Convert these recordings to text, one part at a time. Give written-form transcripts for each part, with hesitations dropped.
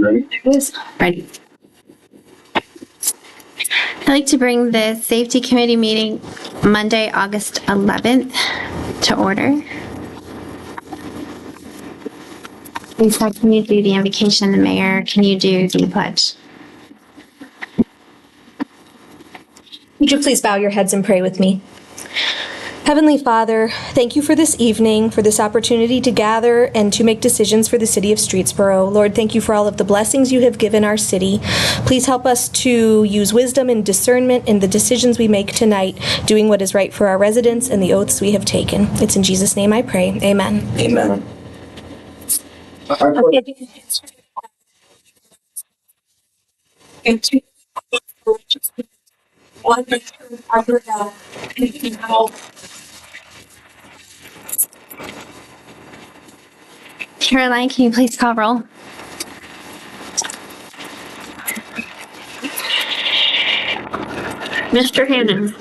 ready? Ready. I'd like to bring the Safety Committee meeting Monday, August 11th to order. Lisa, can you do the invocation? The mayor, can you do the pledge? Would you please bow your heads and pray with me? Heavenly Father, thank you for this evening, for this opportunity to gather and to make decisions for the city of Streetsboro. Lord, thank you for all of the blessings you have given our city. Please help us to use wisdom and discernment in the decisions we make tonight, doing what is right for our residents and the oaths we have taken. It's in Jesus' name I pray. Amen. Amen. Caroline, can you please call roll? Mr. Hannon.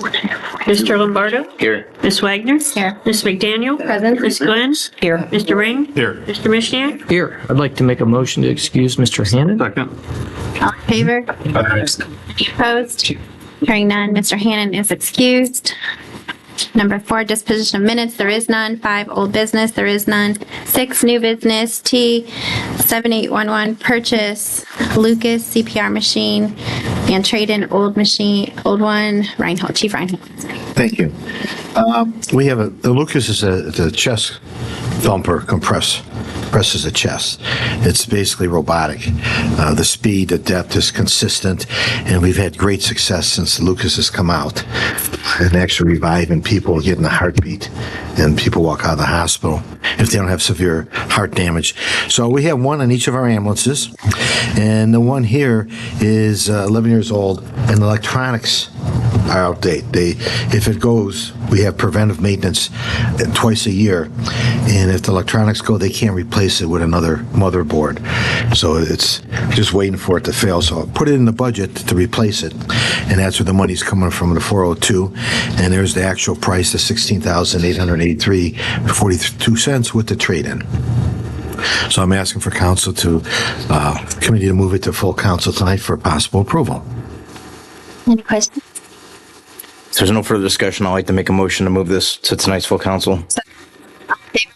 Mr. Lombardo. Here. Ms. Wagner. Here. Ms. McDaniel. Present. Ms. Glenn. Here. Mr. Ring. Here. Mr. Mishniak. Here. I'd like to make a motion to excuse Mr. Hannon. Second. All in favor? Any opposed? Hearing none, Mr. Hannon is excused. Number 4, disposition of minutes, there is none. 5, old business, there is none. 6, new business, T 7811, purchase Lucas CPR machine and trade-in old one, Reinhold, Chief Reinhold. Thank you. We have the Lucas is a chest thumper presses a chest. It's basically robotic. The speed, the depth is consistent, and we've had great success since the Lucas has come out and actually reviving people getting a heartbeat, and people walk out of the hospital if they don't have severe heart damage. So we have one in each of our ambulances, and the one here is 11 years old, and the electronics are outdated. If it goes, we have preventive maintenance twice a year, and if the electronics go, they can't replace it with another motherboard. So it's just waiting for it to fail. So I put it in the budget to replace it, and that's where the money's coming from, the 402, and there's the actual price, the $16,883.42 with the trade-in. So I'm asking for council to, committee to move it to full council tonight for possible approval. Any questions? If there's no further discussion, I'd like to make a motion to move this to tonight's full council. Any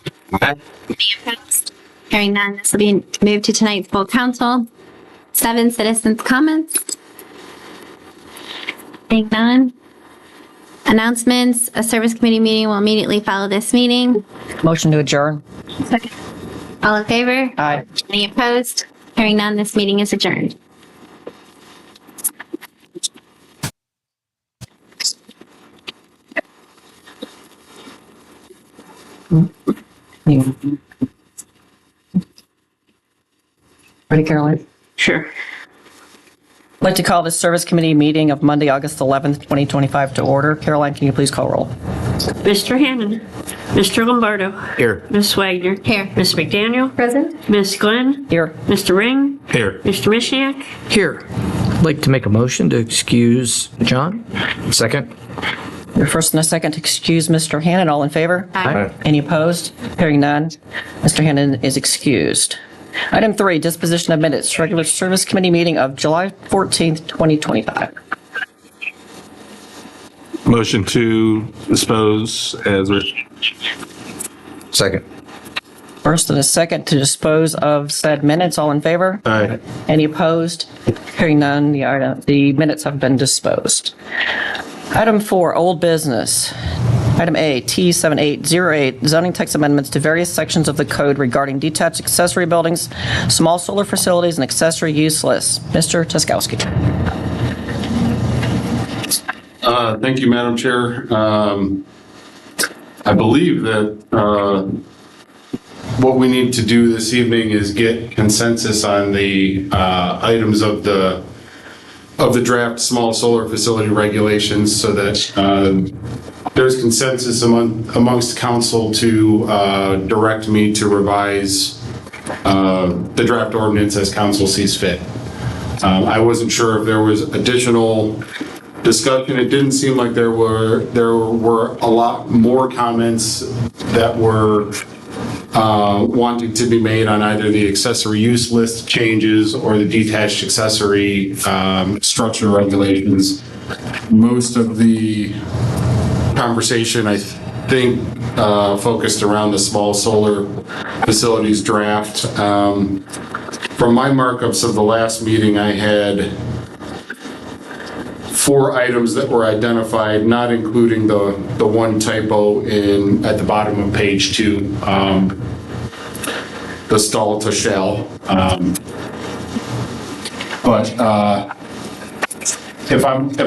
opposed? Hearing none, this will be moved to tonight's full council. 7, citizens' comments. Seeing none. Announcements, a service committee meeting will immediately follow this meeting. Motion to adjourn. Second. All in favor? Aye. Any opposed? Hearing none, this meeting is adjourned. Ready, Caroline? Sure. I'd like to call this service committee meeting of Monday, August 11th, 2025 to order. Caroline, can you please call roll? Mr. Hannon. Mr. Lombardo. Here. Ms. Wagner. Here. Ms. McDaniel. Present. Ms. Glenn. Here. Mr. Ring. Here. Mr. Mishniak. Here. I'd like to make a motion to excuse John. Second. Your first and a second to excuse Mr. Hannon. All in favor? Aye. Any opposed? Hearing none, Mr. Hannon is excused. Item 3, disposition of minutes, regular service committee meeting of July 14th, 2025. Motion to dispose as written. Second. First and a second to dispose of said minutes. All in favor? Aye. Any opposed? Hearing none, the minutes have been disposed. Item 4, old business. Item A, T7808, zoning text amendments to various sections of the code regarding detached accessory buildings, small solar facilities, and accessory use lists. Mr. Tuskowski. Thank you, Madam Chair. I believe that what we need to do this evening is get consensus on the items of the draft small solar facility regulations so that there's consensus amongst council to direct me to revise the draft ordinance as council sees fit. I wasn't sure if there was additional discussion. It didn't seem like there were a lot more comments that were wanting to be made on either the accessory use list changes or the detached accessory structure regulations. Most of the conversation, I think, focused around the small solar facilities draft. From my markups of the last meeting, I had 4 items that were identified, not including the one typo at the bottom of page 2, the stall to shall. But if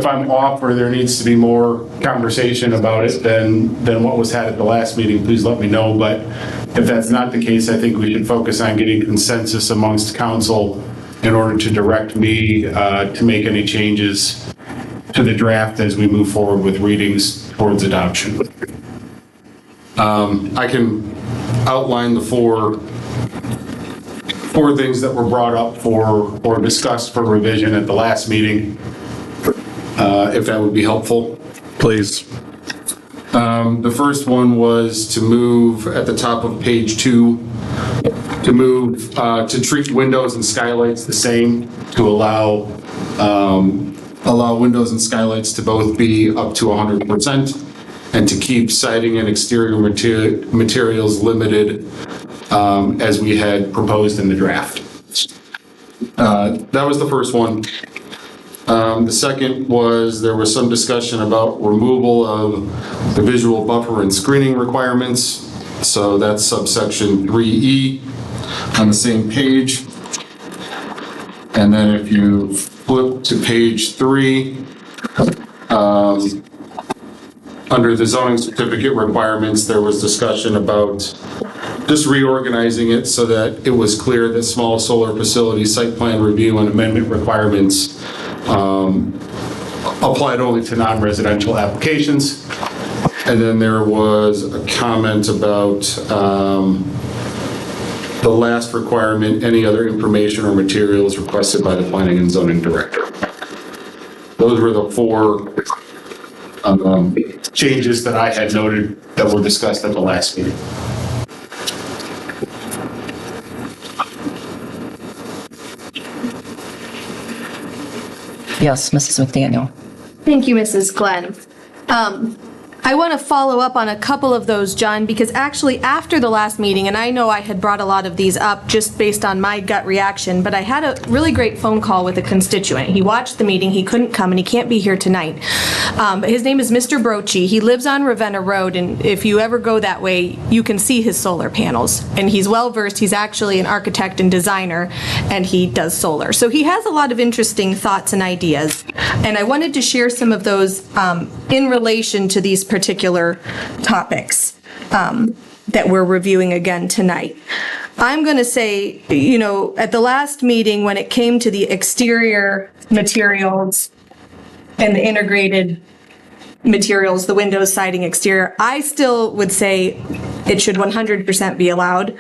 I'm off or there needs to be more conversation about it than what was had at the last meeting, please let me know. But if that's not the case, I think we should focus on getting consensus amongst council in order to direct me to make any changes to the draft as we move forward with readings towards adoption. I can outline the four things that were brought up or discussed for revision at the last meeting, if that would be helpful. Please. The first one was to move at the top of page 2, to treat windows and skylights the same, to allow windows and skylights to both be up to 100%, and to keep siding and exterior materials limited as we had proposed in the draft. That was the first one. The second was there was some discussion about removal of the visual buffer and screening requirements. So that's subsection 3E on the same page. And then if you flip to page 3, under the zoning certificate requirements, there was discussion about just reorganizing it so that it was clear that small solar facility site plan review and amendment requirements applied only to non-residential applications. And then there was a comment about the last requirement, any other information or materials requested by the planning and zoning director. Those were the 4 changes that I had noted that were discussed at the last meeting. Yes, Mrs. McDaniel. Thank you, Mrs. Glenn. I want to follow up on a couple of those, John, because actually after the last meeting, and I know I had brought a lot of these up just based on my gut reaction, but I had a really great phone call with a constituent. He watched the meeting, he couldn't come, and he can't be here tonight. His name is Mr. Brochi. He lives on Ravenna Road, and if you ever go that way, you can see his solar panels. And he's well-versed. He's actually an architect and designer, and he does solar. So he has a lot of interesting thoughts and ideas, and I wanted to share some of those in relation to these particular topics that we're reviewing again tonight. I'm going to say, you know, at the last meeting, when it came to the exterior materials and the integrated materials, the windows, siding, exterior, I still would say it should 100% be allowed.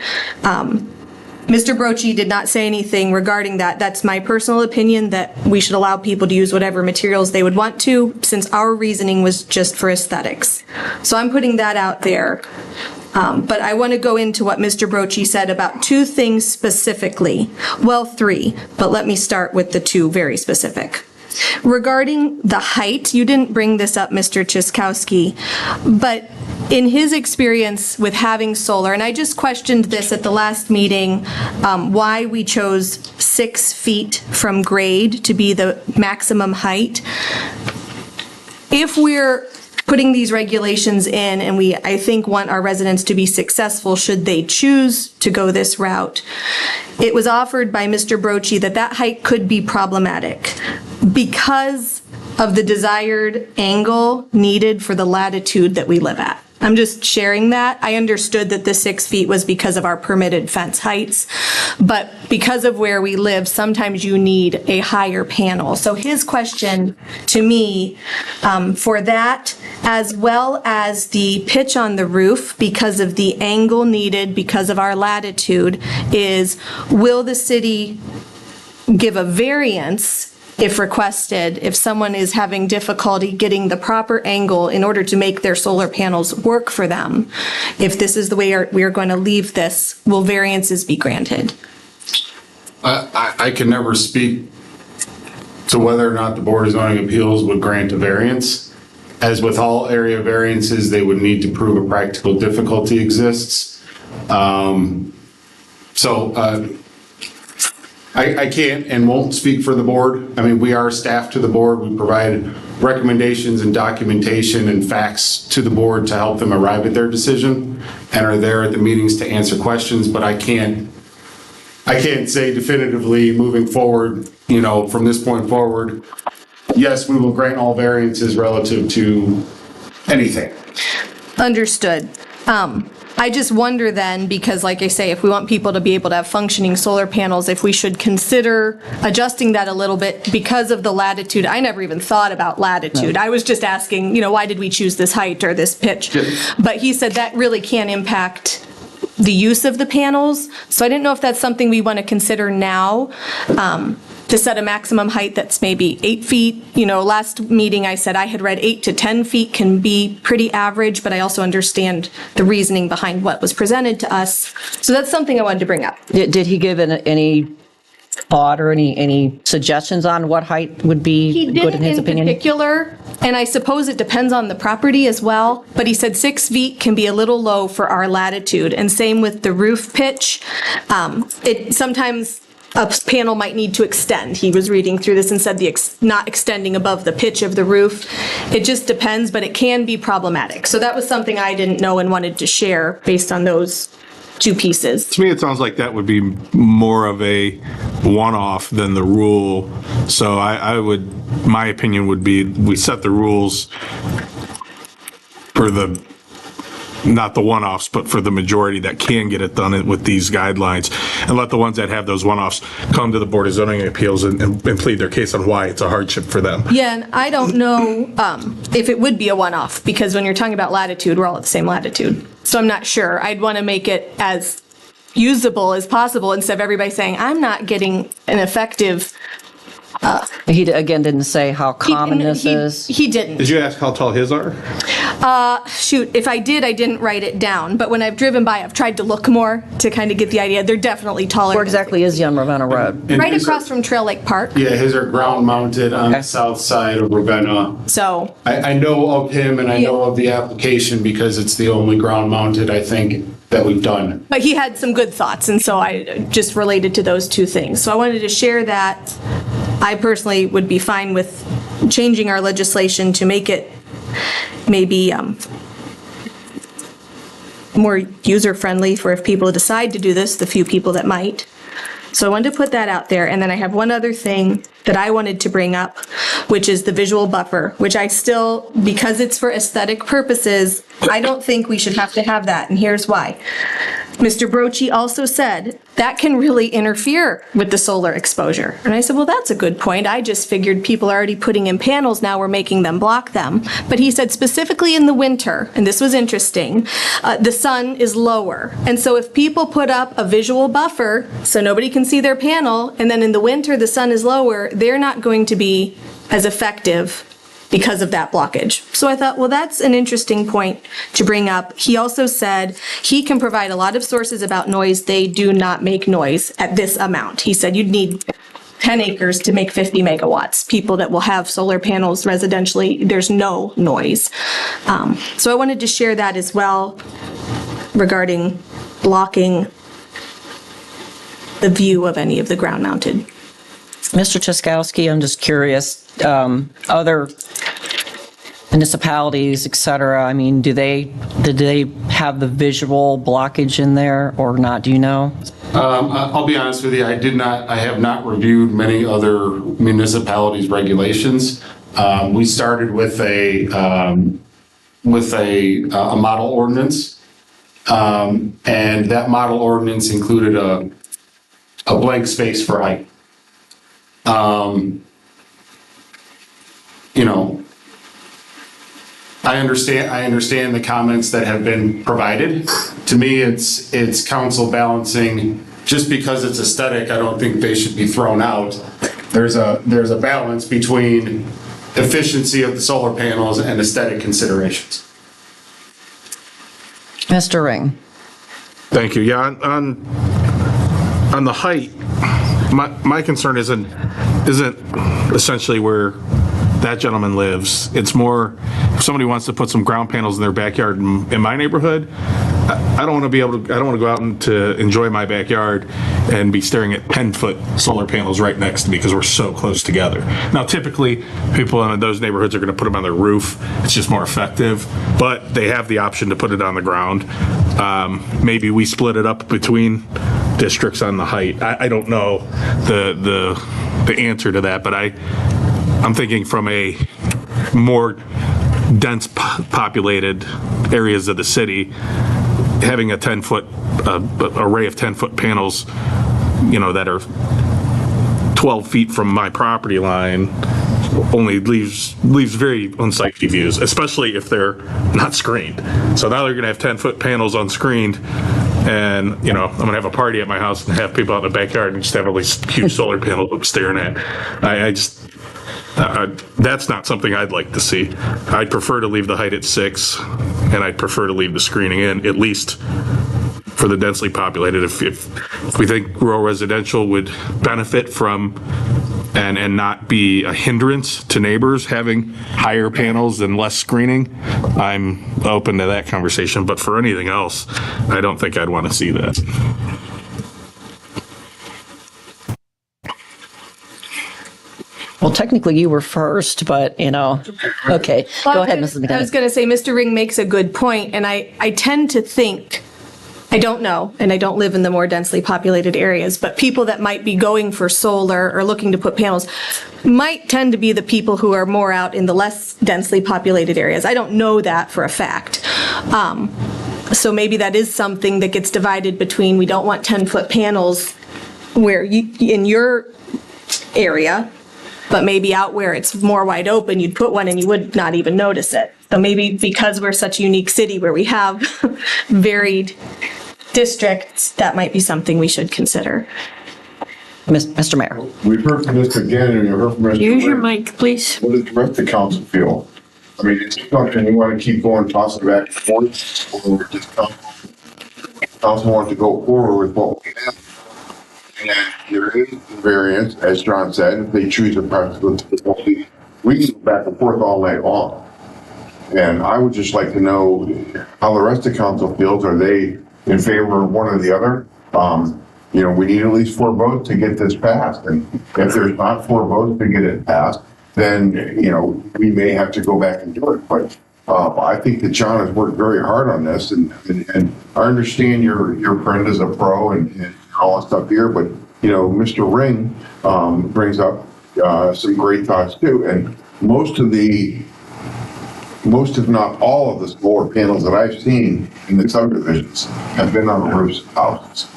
Mr. Brochi did not say anything regarding that. That's my personal opinion, that we should allow people to use whatever materials they would want to, since our reasoning was just for aesthetics. So I'm putting that out there. But I want to go into what Mr. Brochi said about 2 things specifically. Well, 3, but let me start with the 2 very specific. Regarding the height, you didn't bring this up, Mr. Chiskowski, but in his experience with having solar, and I just questioned this at the last meeting, why we chose 6 feet from grade to be the maximum height. If we're putting these regulations in, and we, I think, want our residents to be successful should they choose to go this route, it was offered by Mr. Brochi that that height could be problematic because of the desired angle needed for the latitude that we live at. I'm just sharing that. I understood that the 6 feet was because of our permitted fence heights, but because of where we live, sometimes you need a higher panel. So his question to me for that, as well as the pitch on the roof, because of the angle needed, because of our latitude, is will the city give a variance if requested, if someone is having difficulty getting the proper angle in order to make their solar panels work for them, if this is the way we are going to leave this, will variances be granted? I can never speak to whether or not the Board of Zoning Appeals would grant a variance. As with all area variances, they would need to prove a practical difficulty exists. I can't and won't speak for the board. I mean, we are staff to the board. We provide recommendations and documentation and facts to the board to help them arrive at their decision and are there at the meetings to answer questions, but I can't say definitively moving forward, from this point forward, yes, we will grant all variances relative to anything. Understood. I just wonder then, because like I say, if we want people to be able to have functioning solar panels, if we should consider adjusting that a little bit because of the latitude. I never even thought about latitude. I was just asking, why did we choose this height or this pitch? But he said that really can impact the use of the panels. So I didn't know if that's something we want to consider now, to set a maximum height that's maybe 8 feet. Last meeting I said I had read 8 to 10 feet can be pretty average, but I also understand the reasoning behind what was presented to us. So that's something I wanted to bring up. Did he give any thought or any suggestions on what height would be He good in his didn't in opinion? particular, and I suppose it depends on the property as well, but he said 6 feet can be a little low for our latitude, and same with the roof pitch. Sometimes a panel might need to extend. He was reading through this and said not extending above the pitch of the roof. It just depends, but it can be problematic. So that was something I didn't know and wanted to share based on those two pieces. To me, it sounds like that would be more of a one-off than the rule. So my opinion would be we set the rules for not the one-offs, but for the majority that can get it done with these guidelines, and let the ones that have those one-offs come to the Board of Zoning Appeals and plead their case on why it's a hardship for them. Yeah, and I don't know if it would be a one-off, because when you're talking about latitude, we're all at the same latitude. So I'm not sure. I'd want to make it as usable as possible instead of everybody saying, I'm not getting an effective. He again didn't say how common this is. He didn't. Did you ask how tall his are? Shoot, if I did, I didn't write it down. But when I've driven by, I've tried to look more to kind of get the idea. They're definitely taller. Where exactly is Young Ravenna Road? And Right his across from Trail Lake Park. Yeah, his are ground mounted on the south side of Ravenna. So, I know of him and I know of the application because it's the only ground mounted, I think, that we've done. but he had some good thoughts, and so I just related to those two things. So I wanted to share that. I personally would be fine with changing our legislation to make it maybe more user-friendly for if people decide to do this, the few people that might. So I wanted to put that out there. And then I have one other thing that I wanted to bring up, which is the visual buffer, which I still, because it's for aesthetic purposes, I don't think we should have to have that. And here's why. Mr. Brochi also said that can really interfere with the solar exposure. And I said, well, that's a good point. I just figured people are already putting in panels now, we're making them block them. But he said specifically in the winter, and this was interesting, the sun is lower. And so if people put up a visual buffer so nobody can see their panel, and then in the winter the sun is lower, they're not going to be as effective because of that blockage. So I thought, well, that's an interesting point to bring up. He also said he can provide a lot of sources about noise. They do not make noise at this amount. He said you'd need 10 acres to make 50 megawatts. People that will have solar panels residentially, there's no noise. So I wanted to share that as well regarding blocking the view of any of the ground mounted. Mr. Chaskowski, I'm just curious, other municipalities, et cetera, I mean, did they have the visual blockage in there or not? Do you know? I'll be honest with you, I have not reviewed many other municipalities' regulations. We started with a model ordinance. And that model ordinance included a blank space for height. I understand the comments that have been provided. To me, it's council balancing. Just because it's aesthetic, I don't think they should be thrown out. there's a balance between efficiency of the solar panels and aesthetic considerations. Mr. Ring. Thank you. Yeah, on the height, my concern isn't essentially where that gentleman lives. It's more if somebody wants to put some ground panels in their backyard in my neighborhood. I don't want to go out and to enjoy my backyard and be staring at 10-foot solar panels right next to me because we're so close together. Now, typically, people in those neighborhoods are going to put them on their roof. It's just more effective, but they have the option to put it on the ground. Maybe we split it up between districts on the height. I don't know the answer to that, but I'm thinking from a more dense populated areas of the city, having a 10-foot array of 10-foot panels, that are 12 feet from my property line only leaves very unsightly views, especially if they're not screened. So now they're going to have 10-foot panels unscreened, and I'm going to have a party at my house and have people out in the backyard and just have all these huge solar panels I'm staring at. That's not something I'd like to see. I'd prefer to leave the height at 6, and I'd prefer to leave the screening in, at least for the densely populated. If we think rural residential would benefit from and not be a hindrance to neighbors having higher panels and less screening, I'm open to that conversation. But for anything else, I don't think I'd want to see that. Well, technically you were first, but okay. Go ahead, Mrs. McDonough. I was going to say, Mr. Ring makes a good point, and I tend to think, I don't know, and I don't live in the more densely populated areas, but people that might be going for solar or looking to put panels might tend to be the people who are more out in the less densely populated areas. I don't know that for a fact. So maybe that is something that gets divided between, we don't want 10-foot panels where in your area, but maybe out where it's more wide open, you'd put one and you would not even notice it. So maybe because we're such a unique city where we have varied districts, that might be something we should consider. Mr. Mayor. We've heard from this again, and you heard from Mr. Use your Ware. mic, please. What does the rest of the council feel? I mean, it's something you want to keep going, tossing back and forth, or just council want to go forward with what we have. And there is variance, as John said, if they choose to practice with, we can go back and forth all night long. And I would just like to know how the rest of the council feels. Are they in favor of one or the other? We need at least 4 votes to get this passed. And if there's not 4 votes to get it passed, then, we may have to go back and do it. But I think that John has worked very hard on this, and I understand your friend is a pro and all that stuff here, but Mr. Ring brings up some great thoughts too. And most if not all of the solar panels that I've seen in the subdivisions have been on the roofs of houses.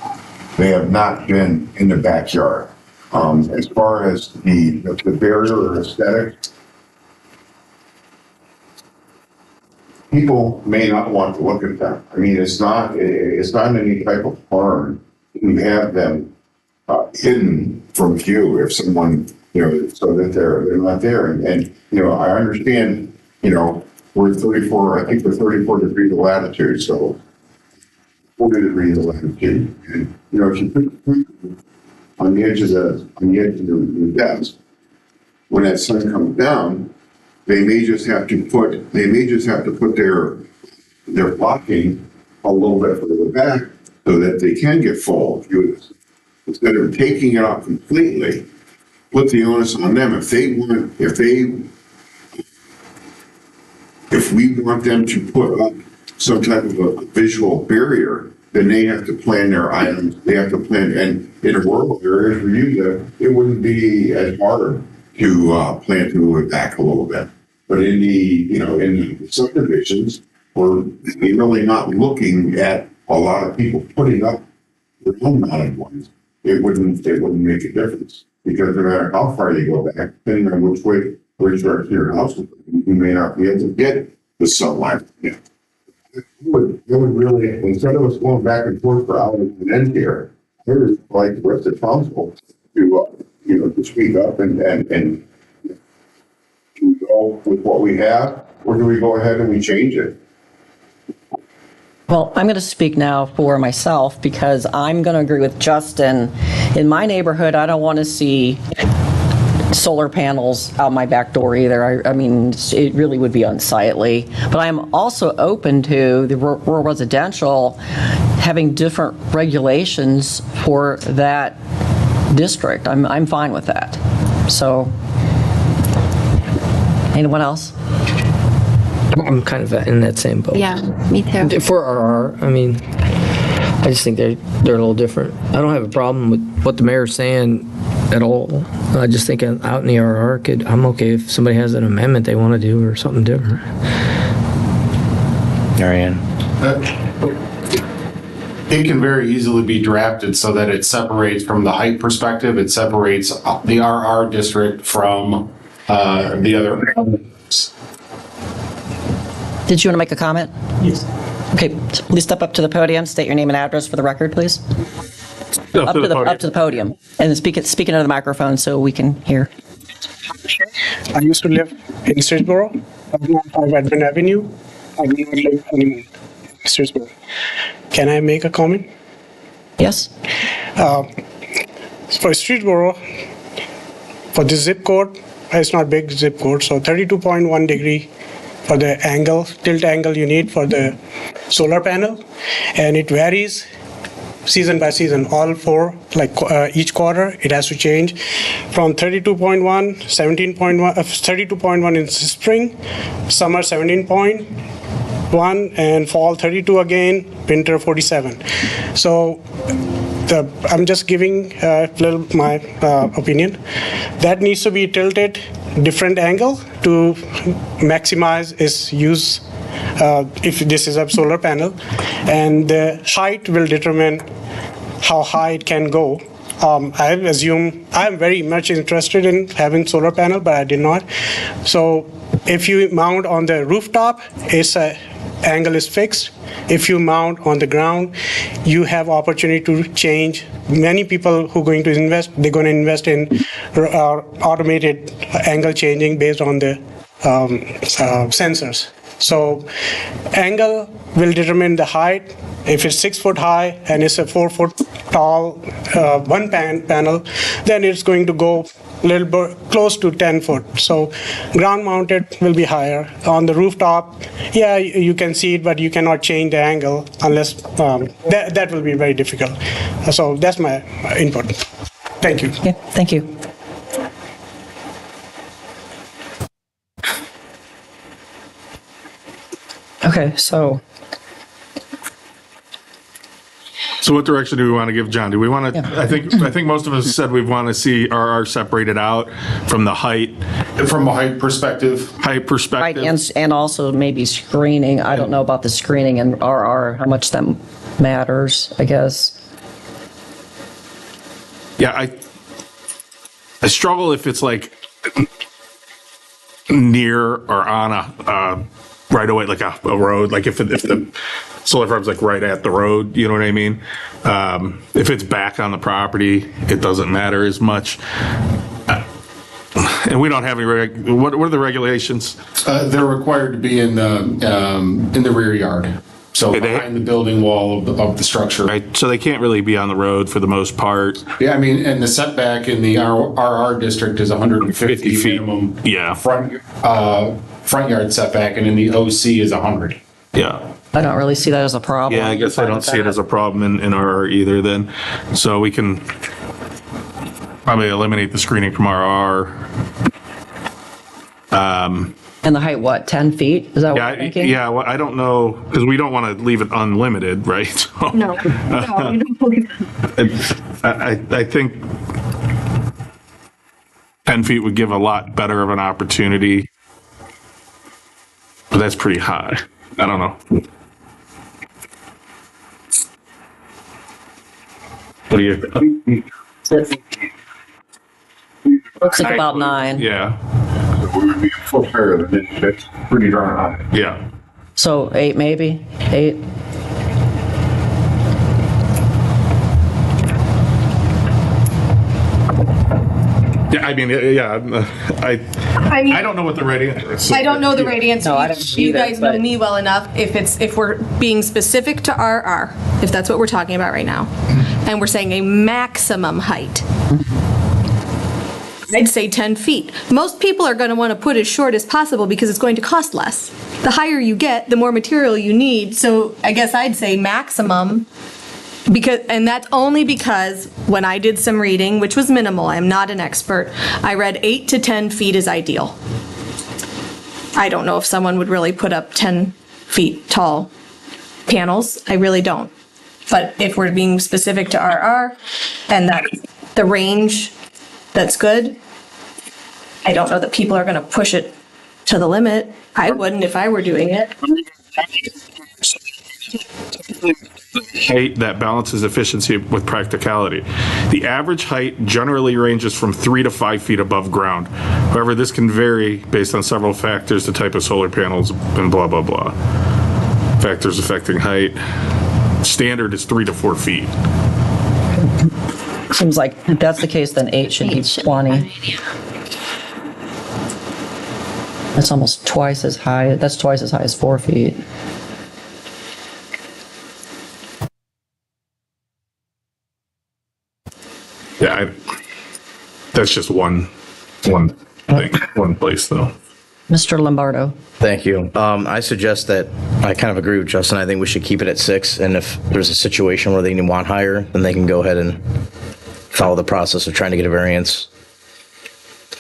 They have not been in the backyard. As far as the barrier or aesthetic, people may not want to look at them. I mean, it's not any type of harm to have them hidden from view if someone, so that they're not there. And I understand, we're 34, I think we're 34 degrees of latitude, so 40 degrees of latitude. And, if you put the on the edge of the desk, when that sun comes down, they may just have to put their blocking a little bit further back so that they can get full view. Instead of taking it off completely, put the onus on them. If we want them to put up some type of a visual barrier, then they have to plan their items. They have to plan, and in a rural area for you, it wouldn't be as hard to plan to move it back a little bit. But in the subdivisions, we're really not looking at a lot of people putting up their own mounted ones. It wouldn't make a difference, because no matter how far you go back, depending on which direction your house is, you may not be able to get the sunlight. Yeah. It would really, instead of us going back and forth for hours and end here, I would like the rest of the council to to speak up and do we go with what we have, or do we go ahead and we change it? Well, I'm going to speak now for myself because I'm going to agree with Justin. In my neighborhood, I don't want to see solar panels out my back door either. I mean, it really would be unsightly. But I'm also open to the rural residential having different regulations for that district. I'm fine with that. So, anyone else? I'm kind of in that same boat. Yeah, me too. For RR, I mean, I just think they're a little different. I don't have a problem with what the mayor's saying at all. I just think out in the RR, I'm okay if somebody has an amendment they want to do or something different. Marianne? It can very easily be drafted so that it separates from the height perspective, it separates the RR district from the other. Did you want to make a comment? Yes. Okay, please step up to the podium, state your name and address for the record, please. Up to the podium, and speak into the microphone so we can hear. I used to live in Streetsboro, on 5 Edmund Avenue. I do not live anymore in Streetsboro. Can I make a comment? Yes. For Streetsboro, for the zip code, it's not big zip code, so 32.1 degree for the angle, tilt angle you need for the solar panel, and it varies season by season. All four, like each quarter, it has to change from 32.1, 17.1, 32.1 in spring, summer 17.1, and fall 32 again, winter 47. So I'm just giving a little my opinion. That needs to be tilted different angle to maximize its use if this is a solar panel, and the height will determine how high it can go. I assume I'm very much interested in having solar panel, but I did not. So if you mount on the rooftop, its angle is fixed. If you mount on the ground, you have opportunity to change. Many people who are going to invest, they're going to invest in automated angle changing based on the sensors. So angle will determine the height. If it's 6 foot high and it's a 4 foot tall one panel, then it's going to go a little bit close to 10 foot. So ground mounted will be higher. On the rooftop, yeah, you can see it, but you cannot change the angle unless that will be very difficult. So that's my input. Thank you. Yeah, thank you. Okay, so what direction do we want to give John? Do we want to, Yeah. I think most of us said we want to see RR separated out from the height. From a height perspective. Height perspective. right, and also maybe screening. I don't know about the screening and RR, how much that matters, I guess. Yeah, I struggle if it's like near or on a right away, like a road, like if the solar farm's like right at the road, you know what I mean? If it's back on the property, it doesn't matter as much. And we don't have any, what are the regulations? They're required to be in the rear yard. So behind the building wall of the structure. Right, so they can't really be on the road for the most part. Yeah, I mean, and the setback in the RR district is 150 feet. minimum. Yeah. Front yard setback, and in the OC is 100. Yeah. I don't really see that as a problem. Yeah, I guess I don't see it as a problem in RR either then. So we can probably eliminate the screening from RR. And the height, what, 10 feet? Is that what you're thinking? Yeah, well, I don't know, because we don't want to leave it unlimited, right? No, you don't believe that. I think 10 feet would give a lot better of an opportunity, but that's pretty high. I don't know. What do you think? Looks like about 9. Yeah, We would be a foot higher than this. That's pretty darn high. yeah. So 8 maybe? 8? Yeah, I mean, yeah, I don't know what the right answer is. I don't know the right answer. No, I don't You either, guys know but- me well enough. If we're being specific to RR, if that's what we're talking about right now, and we're saying a maximum height, I'd say 10 feet. Most people are going to want to put as short as possible because it's going to cost less. The higher you get, the more material you need. So I guess I'd say maximum. And that's only because when I did some reading, which was minimal, I'm not an expert, I read 8 to 10 feet is ideal. I don't know if someone would really put up 10 feet tall panels. I really don't. But if we're being specific to RR and that the range, that's good. I don't know that people are going to push it to the limit. I wouldn't if I were doing it. Height that balances efficiency with practicality. The average height generally ranges from 3 to 5 feet above ground. However, this can vary based on several factors, the type of solar panels, and blah, blah, blah. Factors affecting height. Standard is 3 to 4 feet. Seems like if that's the case, then 8 should be 20. That's almost twice as high. That's twice as high as 4 feet. Yeah, that's just one thing, one place though. Mr. Lombardo. Thank you. I suggest that, I kind of agree with Justin. I think we should keep it at 6. And if there's a situation where they want higher, then they can go ahead and follow the process of trying to get a variance.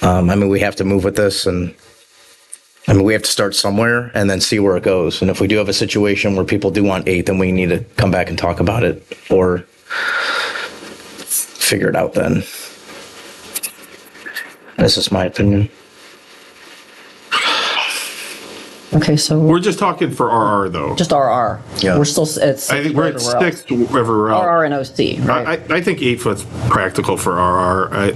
I mean, we have to move with this, and I mean, we have to start somewhere and then see where it goes. And if we do have a situation where people do want 8, then we need to come back and talk about it or figure it out then. This is my opinion. Okay, so We're just talking for RR though. just RR. Yeah. We're still at 6. I think we're at everywhere 6 everywhere else. RR and OC, right? I think 8 foot's practical for RR.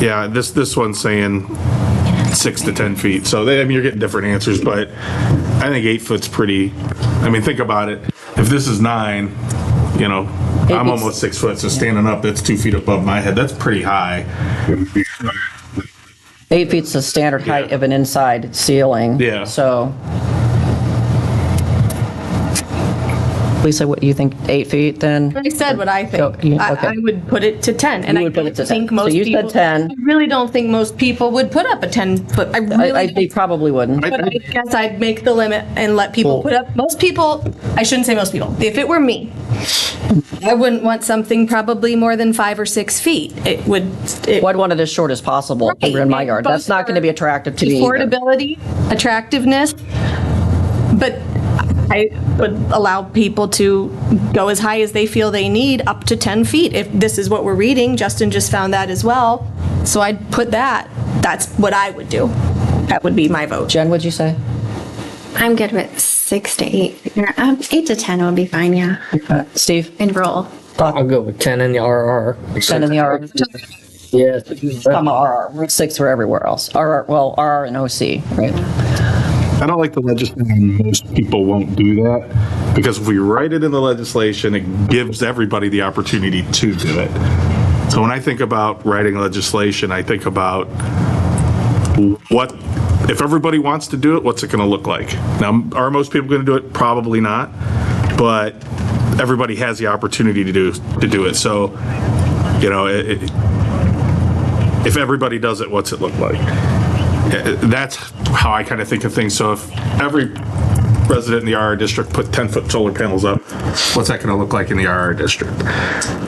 Yeah, this one's saying 6 to 10 feet. So I mean, you're getting different answers, but I think 8 foot's pretty. I mean, think about it. If this is 9, you know, I'm almost 6 foot, so standing up, that's 2 feet above my head. That's pretty high. 8 feet's the standard height of an inside ceiling. Yeah. So, Lisa, what do you think? 8 feet then? I said what I think. Oh, yeah, okay. I would put it to 10. And You I would put don't it to 10. think most So you said people. 10. I really don't think most people would put up a 10-foot. I really They probably wouldn't. But I guess I'd make the limit and let people put up, most people, I shouldn't say most people, if it were me, I wouldn't want something probably more than 5 or 6 feet. It would. I'd want it as short as possible over in my yard. That's not going to be attractive to me either. Affordability, attractiveness, but I would allow people to go as high as they feel they need, up to 10 feet. If this is what we're reading, Justin just found that as well. So I'd put that. That's what I would do. That would be my vote. Jen, what'd you say? I'm good with 6 to 8. 8 to 10 would be fine, yeah. Steve? And roll. I'll go with 10 in the RR. 10 in the RR. Yeah. I'm a RR. We're at 6 for everywhere else. RR and OC, right? I don't like the legislation. Most people won't do that because if we write it in the legislation, it gives everybody the opportunity to do it. So when I think about writing legislation, I think about what, if everybody wants to do it, what's it going to look like? Now, are most people going to do it? Probably not, but everybody has the opportunity to do it. So, you know, if everybody does it, what's it look like? That's how I kind of think of things. So if every resident in the RR district put 10-foot solar panels up, what's that going to look like in the RR district?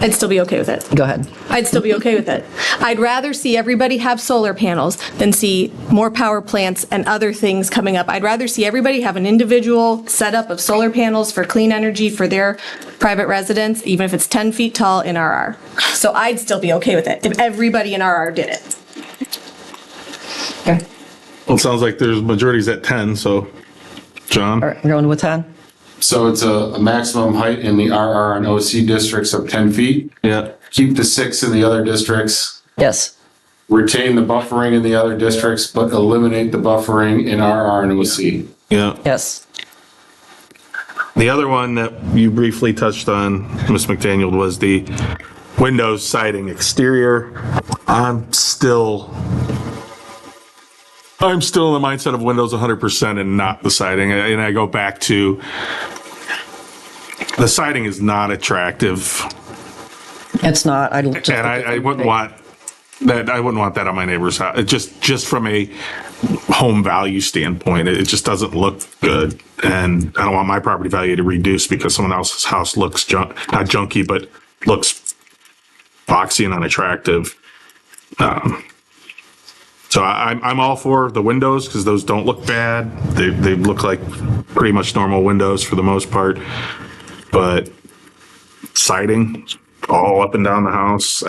I'd still be okay with it. Go ahead. I'd still be okay with it. I'd rather see everybody have solar panels than see more power plants and other things coming up. I'd rather see everybody have an individual setup of solar panels for clean energy for their private residence, even if it's 10 feet tall in RR. So I'd still be okay with it if everybody in RR did it. Okay. Well, it sounds like there's majorities at 10, so John? All right, we're going with 10? So it's a maximum height in the RR and OC districts of 10 feet. Yeah. Keep the 6 in the other districts. Yes. Retain the buffering in the other districts, but eliminate the buffering in RR and OC. Yeah. Yes. The other one that you briefly touched on, Ms. McDaniel, was the windows siding exterior. I'm still in the mindset of windows 100% and not the siding. And I go back to the siding is not attractive. It's not. I just And I wouldn't want that. I wouldn't want that on my neighbor's house. It just from a home value standpoint, it just doesn't look good. And I don't want my property value to reduce because someone else's house looks not junky, but looks boxy and unattractive. So I'm all for the windows because those don't look bad. They look like pretty much normal windows for the most part. But siding all up and down the house,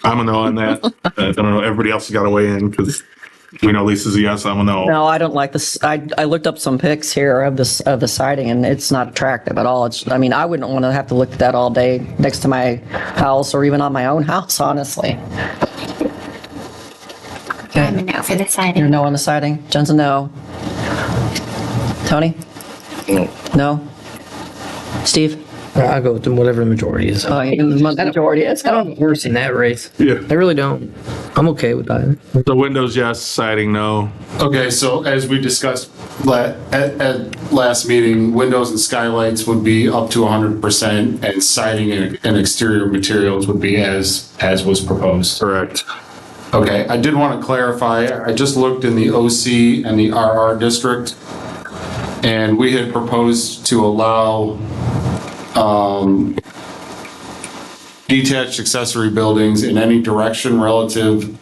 I'm a no on that. I don't know. Everybody else has got to weigh in because we know Lisa's a yes. I'm a no. No, I don't like this. I looked up some pics here of the siding, and it's not attractive at all. I mean, I wouldn't want to have to look at that all day next to my house or even on my own house, honestly. I'm a no for the You're siding. no on the siding? Jen's a no. Tony? No. Steve? I'll go with whatever the majority is. Oh, the majority is. I don't have a horse in that race. Yeah. I really don't. I'm okay with that. The windows, yes. Siding, no. Okay, so as we discussed at last meeting, windows and skylights would be up to 100%, and siding and exterior materials would be as was proposed. Correct. Okay, I did want to clarify, I just looked in the OC and the RR district, and we had proposed to allow detached accessory buildings in any direction relative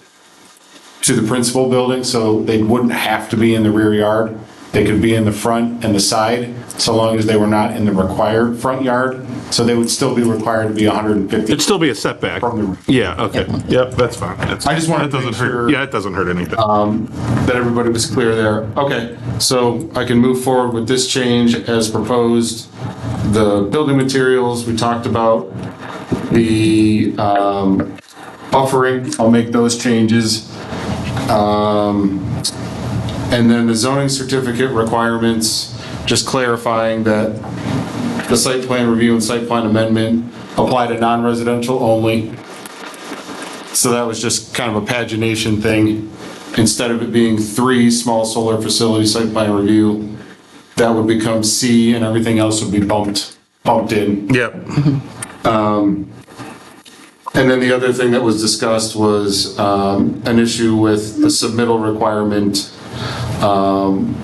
to the principal building, so they wouldn't have to be in the rear yard. They could be in the front and the side, so long as they were not in the required front yard. So they would still be required to be 150. It'd still be a setback. Yeah, okay. Yep, that's fine. I just wanted to make sure Yeah, it doesn't hurt anything. that everybody was clear there. Okay, so I can move forward with this change as proposed. The building materials, we talked about. The buffering, I'll make those changes. And then the zoning certificate requirements, just clarifying that the site plan review and site plan amendment apply to non-residential only. So that was just kind of a pagination thing. Instead of it being 3 small solar facility site plan review, that would become C and everything else would be bumped in. Yep. And then the other thing that was discussed was an issue with the submittal requirement,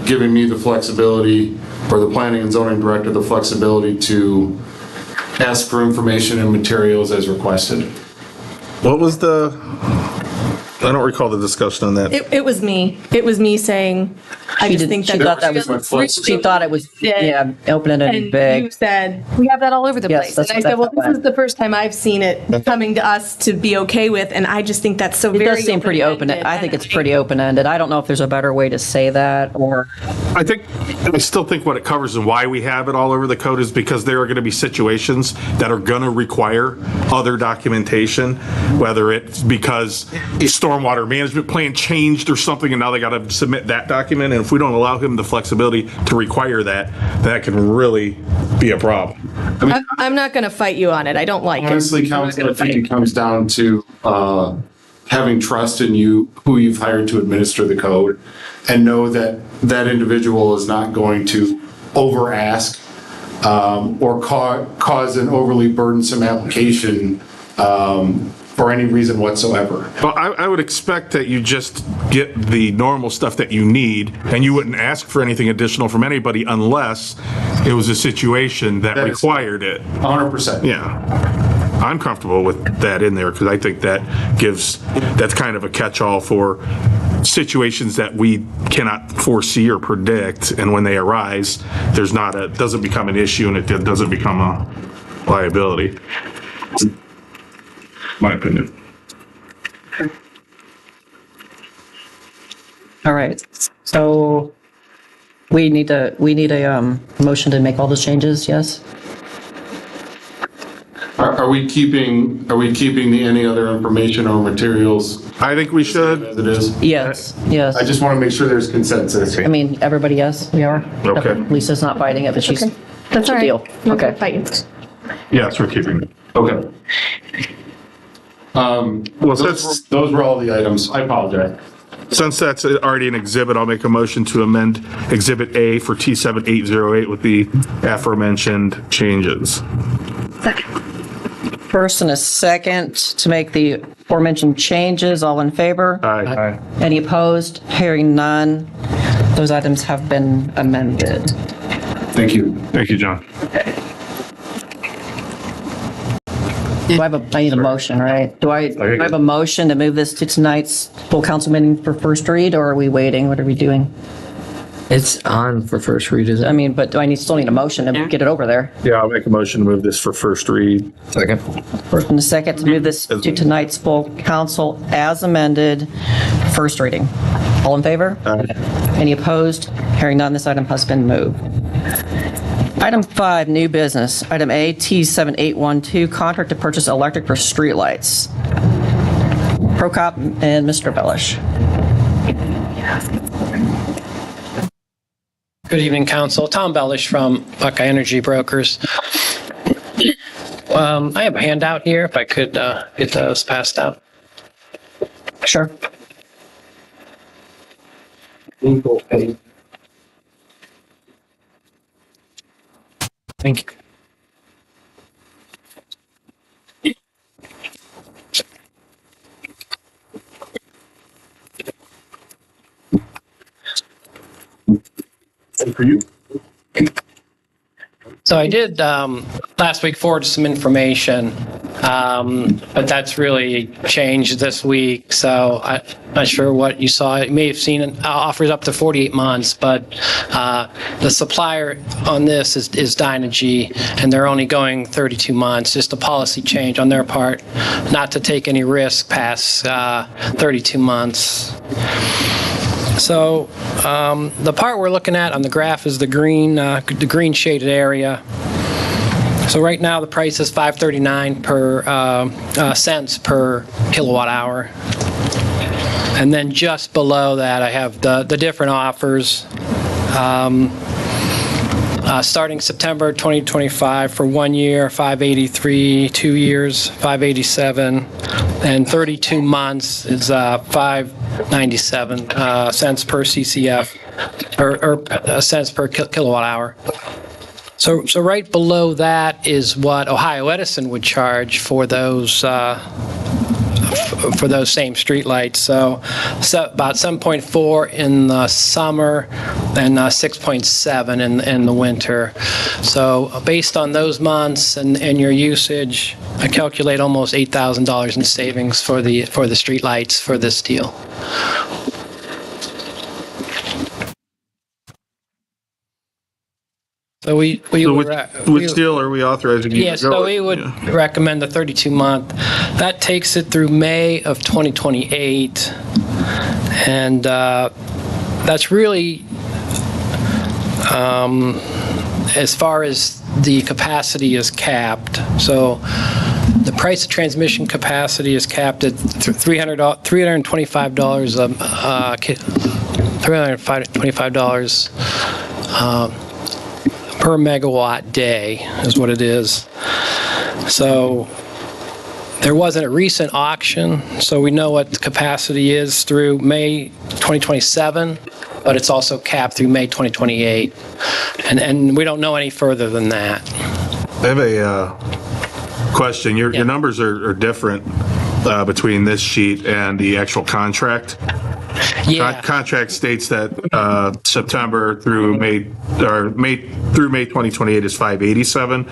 giving me the flexibility, or the planning and zoning director the flexibility to ask for information and materials as requested. What was I don't recall the discussion on that. It was me. It was me saying, I just think that. She thought that was, she thought it was, yeah, opening it And you big. said, we have that all over the Yes, place. that's And I what said, well, that this is the first time I've seen it coming to us to be okay with, and I just think that's so It very. does seem pretty open. I think it's pretty open-ended. I don't know if there's a better way to say that, or, I still think what it covers and why we have it all over the code is because there are going to be situations that are going to require other documentation, whether it's because a stormwater management plan changed or something and now they got to submit that document. And if we don't allow him the flexibility to require that, that can really be a problem. I'm not going to fight you on it. I don't like it. Honestly, council, I think it comes down to having trust in you, who you've hired to administer the code, and know that that individual is not going to over ask or cause an overly burdensome application for any reason whatsoever. Well, I would expect that you just get the normal stuff that you need and you wouldn't ask for anything additional from anybody unless it was a situation that required it. 100%. Yeah. I'm comfortable with that in there because I think that's kind of a catch-all for situations that we cannot foresee or predict, and when they arise, doesn't become an issue and it doesn't become a liability. My opinion. all right. So we need a motion to make all those changes, yes? Are we keeping the any other information or materials I think we should. as it is? Yes, yes. I just want to make sure there's consensus. I mean, everybody, yes, we are? Okay. Lisa's not fighting it, but she's, That's all right. deal. I'm not Okay. gonna fight you. Yes, we're keeping it. Okay. Those were all the items. I apologize. Since that's already an exhibit, I'll make a motion to amend Exhibit A for T7808 with the aforementioned changes. First and a second to make the aforementioned changes. All in favor? Aye. Any opposed? Hearing none. Those items have been amended. Thank you. Thank you, John. I need a motion, right? Do I have a motion to move this to tonight's full council meeting for first read, or are we waiting? What are we doing? It's on for first read, is it? I mean, but do I still need a motion to get it over there? Yeah, I'll make a motion to move this for first read. Second. First and a second to move this to tonight's full council as amended, first reading. All in favor? Any opposed? Hearing none, this item has been moved. Item 5, new business. Item A, T7812, contract to purchase electric for streetlights. Prokop and Mr. Bellish. Good evening, Council. Tom Bellish from Buckeye Energy Brokers. I have a handout here, if I could get those passed out. Sure. Thank you. For you. So I did last week forward some information, but that's really changed this week. So I'm not sure what you saw. You may have seen offers up to 48 months, but the supplier on this is Dynegy, and they're only going 32 months. Just a policy change on their part, not to take any risk past 32 months. So the part we're looking at on the graph is the green shaded area. So right now the price is $5.39 cents per kilowatt hour. And then just below that I have the different offers. Starting September 2025 for 1 year, $5.83, 2 years, $5.87, and 32 months is $5.97 cents per CCF, or cents per kilowatt hour. So right below that is what Ohio Edison would charge for those same streetlights. So about 7.4 in the summer and 6.7 in the winter. So based on those months and your usage, I calculate almost $8,000 in savings for the streetlights for this deal. So which deal are we authorizing you to go so with? we would recommend the 32-month. That takes it through May of 2028. And that's really, as far as the capacity is capped. So the price of transmission capacity is capped at $325 per megawatt day is what it is. So there wasn't a recent auction, so we know what the capacity is through May 2027, but it's also capped through May 2028. And we don't know any further than that. I have a question. Your numbers are different between this sheet and the actual contract. Yeah. Contract states that September through May through May 2028 is 587.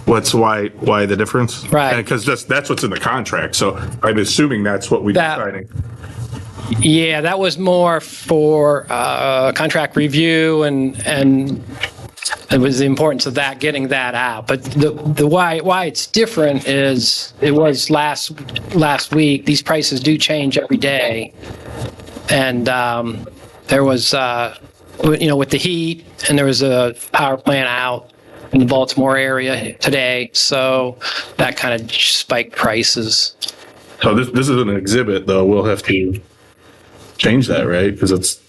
Why the difference? Right. Because that's what's in the contract. So I'm assuming that's what we're deciding. Yeah, that was more for contract review and it was the importance of that, getting that out. But the why it's different is it was last week. These prices do change every day, and there was with the heat, and there was a power plant out in the Baltimore area today, so that kind of spiked prices. So this is an exhibit, though. We'll have to change that, right? Because it's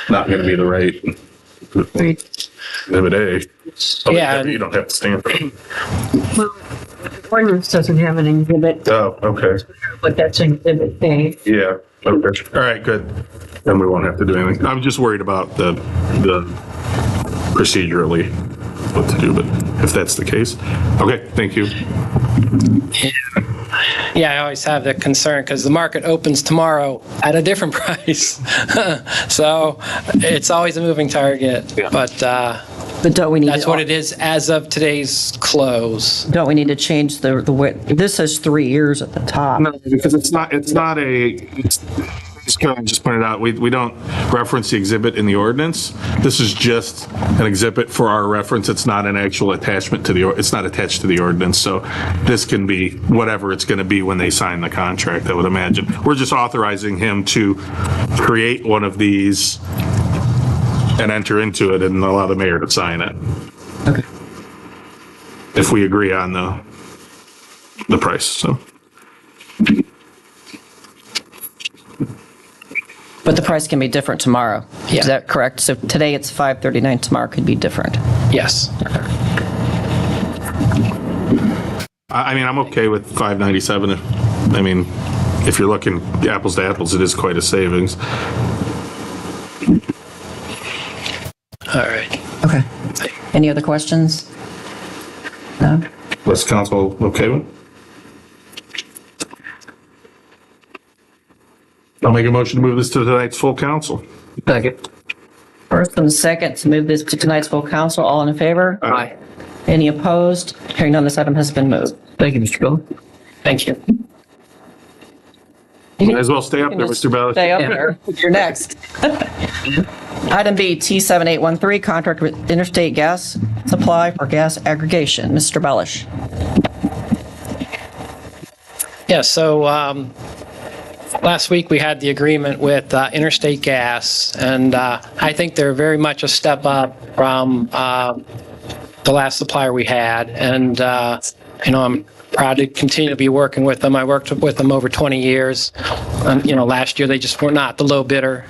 not going to be the right exhibit A. Yeah. You don't have to stand for it. ordinance doesn't have an exhibit, Oh, okay. but that's exhibit A. Yeah. Okay. All right, good. Then we won't have to do anything. I'm just worried about the procedurally what to do, but if that's the case. Okay, thank you. Yeah, I always have that concern because the market opens tomorrow at a different price. So it's always a moving target, but don't we need that's what it is as of today's close. Don't we need to change the width? This says 3 years at the top. No, because it's not as Karen just pointed out, we don't reference the exhibit in the ordinance. This is just an exhibit for our reference. It's not an actual attachment to it's not attached to the ordinance. So this can be whatever it's going to be when they sign the contract, I would imagine. We're just authorizing him to create one of these and enter into it and allow the mayor to sign it. Okay. If we agree on the price, so. But the price can be different tomorrow. Yeah. Is that correct? So today it's $539, tomorrow could be different. Yes. I mean, I'm okay with $597. If you're looking apples to apples, it is quite a savings. All right. Okay. Any other questions? No? Was council okay with? I'll make a motion to move this to tonight's full council. Second. First and second to move this to tonight's full council. All in favor? Aye. Any opposed? Hearing none, this item has been moved. Thank you, Mr. Bill. Thank you. You might as well stay up there, Mr. Bellis. Stay up there. You're next. Item B, T7813, contract with Interstate Gas Supply for gas aggregation. Mr. Bellish. Yeah, so last week we had the agreement with Interstate Gas, and I think they're very much a step up from the last supplier we had. And, I'm proud to continue to be working with them. I worked with them over 20 years. Last year they just were not the low bidder.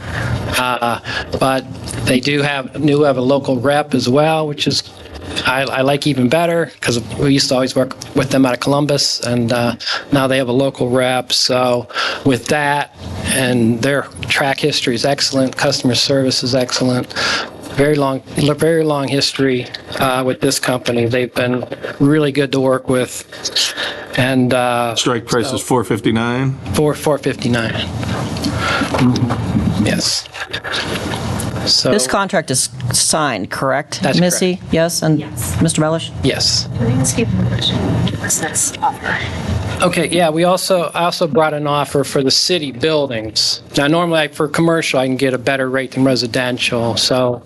But they do have a local rep as well, which is I like even better because we used to always work with them out of Columbus, and now they have a local rep. So with that, and their track history is excellent, customer service is excellent. Very long history with this company. They've been really good to work with, and Strike price is $459. $459. Yes. So This contract is signed, correct? That's Missy? correct. Yes, and Yes. Mr. Bellish? yes. Can I ask you a question? What's this offer? Okay, yeah, I also brought an offer for the city buildings. Now, normally for commercial, I can get a better rate than residential. So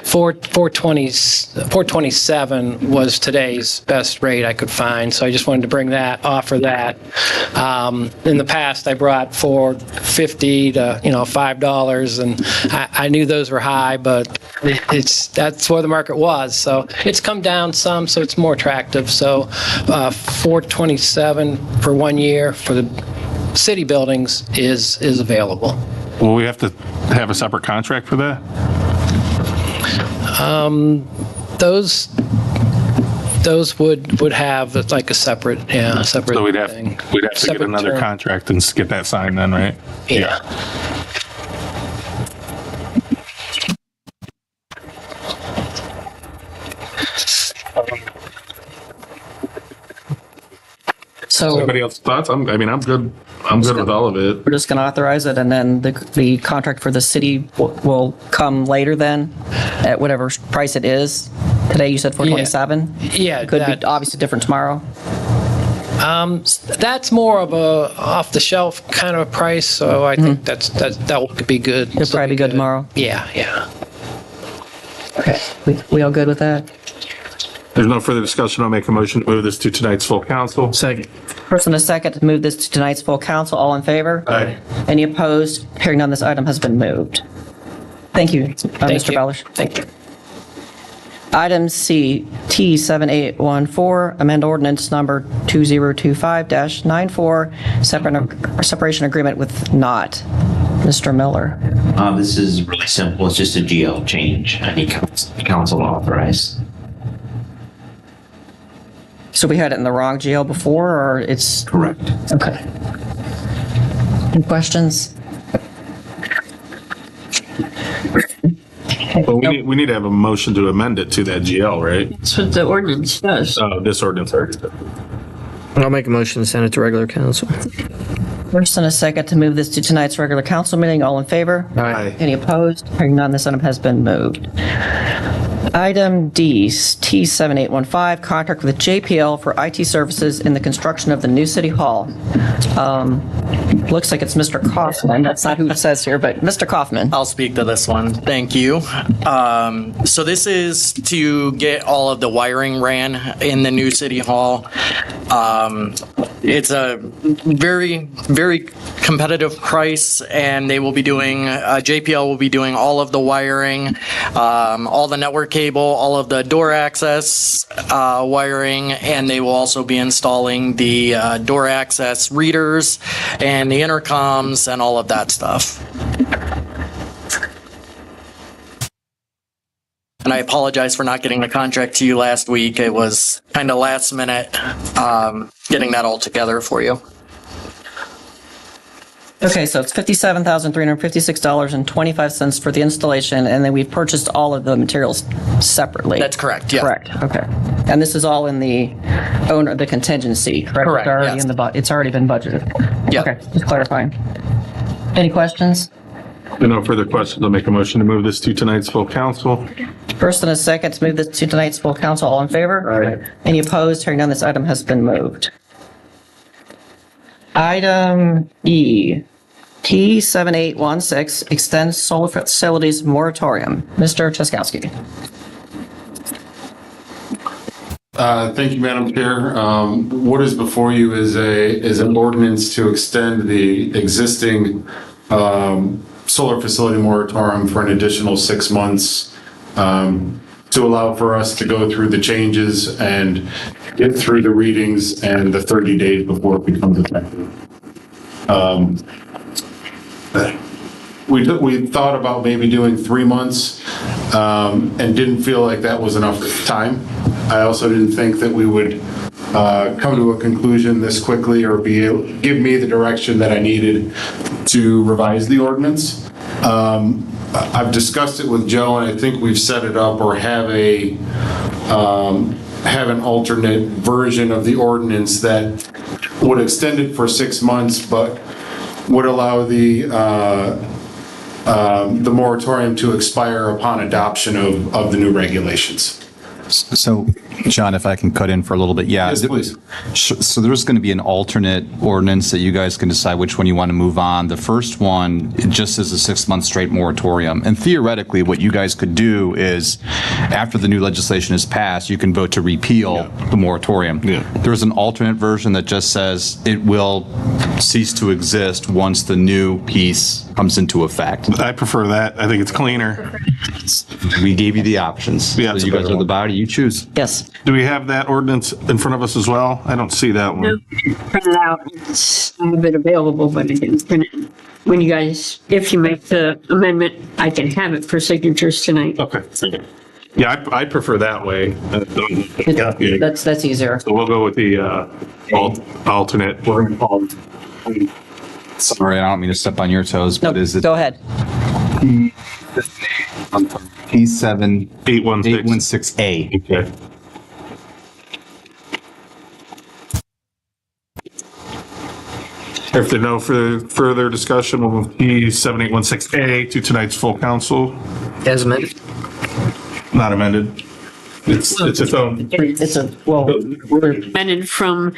427 was today's best rate I could find. So I just wanted to offer that. In the past, I brought $450 to $5, and I knew those were high, but that's where the market was. So it's come down some, so it's more attractive. So 427 for 1 year for the city buildings is available. Will we have to have a separate contract for that? Those would have like a separate So we'd have thing. to get Separate another term. contract and get that signed then, right? Yeah. So Anybody else thoughts? I'm good. I'm good with all of it. we're just going to authorize it, and then the contract for the city will come later then, at whatever price it is. Today you said 427? Yeah, Could be obviously different tomorrow. That's more of a off-the-shelf kind of a price, so I think that would be good. It'll probably be good tomorrow. Yeah. Okay. We all good with that? There's no further discussion. I'll make a motion to move this to tonight's full council. Second. First and a second to move this to tonight's full council. All in favor? Aye. Any opposed? Hearing none, this item has been moved. Thank you, Mr. you. Bellish. Thank you. Item C, T7814, amend ordinance number 2025-94, separation agreement with NOT. Mr. Miller. This is really simple. It's just a GL change. I need council to authorize. So we had it in the wrong GL before, or it's? Correct. Okay. Any questions? Well, we need to have a motion to amend it to that GL, right? That's what the ordinance does. Oh, this ordinance. I'll make a motion to send it to regular council. First and a second to move this to tonight's regular council meeting. All in favor? Aye. Any opposed? Hearing none, this item has been moved. Item D, T7815, contract with JPL for IT services in the construction of the new city hall. Looks like it's Mr. Kaufman. That's not who it says here, but Mr. Kaufman. I'll speak to this one. Thank you. So this is to get all of the wiring ran in the new city hall. It's a very, very competitive price, and they will be doing, JPL will be doing all of the wiring, all the network cable, all of the door access wiring, and they will also be installing the door access readers and the intercoms and all of that stuff. And I apologize for not getting the contract to you last week. It was kind of last minute getting that all together for you. Okay, so it's $57,356.25 for the installation, and then we've purchased all of the materials separately. That's correct, yeah. Correct, okay. And this is all in the owner, the contingency, correct? Correct, It's already yes. in the it's already been budgeted. Yeah. Okay, just clarifying. Any questions? If no further questions, I'll make a motion to move this to tonight's full council. First and a second to move this to tonight's full council. All in favor? Aye. Any opposed? Hearing none, this item has been moved. Item E, T7816, extends solar facilities moratorium. Mr. Cheskowski. Thank you, Madam Chair. What is before you is an ordinance to extend the existing solar facility moratorium for an additional 6 months to allow for us to go through the changes and get through the readings and the 30 days before it becomes effective. We thought about maybe doing 3 months and didn't feel like that was enough time. I also didn't think that we would come to a conclusion this quickly or be able to give me the direction that I needed to revise the ordinance. I've discussed it with Joe, and I think we've set it up or have an alternate version of the ordinance that would extend it for 6 months, but would allow the moratorium to expire upon adoption of the new regulations. So, John, if I can cut in for a little bit, yeah. Yes, please. So there's going to be an alternate ordinance that you guys can decide which one you want to move on. The first one, it just is a 6-month straight moratorium. And theoretically, what you guys could do is, after the new legislation is passed, you can vote to repeal the moratorium. Yeah. There's an alternate version that just says it will cease to exist once the new piece comes into effect. I prefer that. I think it's cleaner. We gave you the options. Yeah, So it's a you guys better are the one. body, you choose. Yes. Do we have that ordinance in front of us as well? I don't see that one. Print it out. I have it available, but I didn't print it. When you guys, if you make the amendment, I can have it for signatures tonight. Okay. Yeah, I prefer that way. That's easier. So we'll go with the alternate. We're going to call Sorry, I don't mean to step on your toes, No, but is it go ahead. P7 816. 816A? Okay. If there's no further discussion, we'll move P7816A to tonight's full council. As amended. Not amended. It's its own. It's a, well, we're Amended from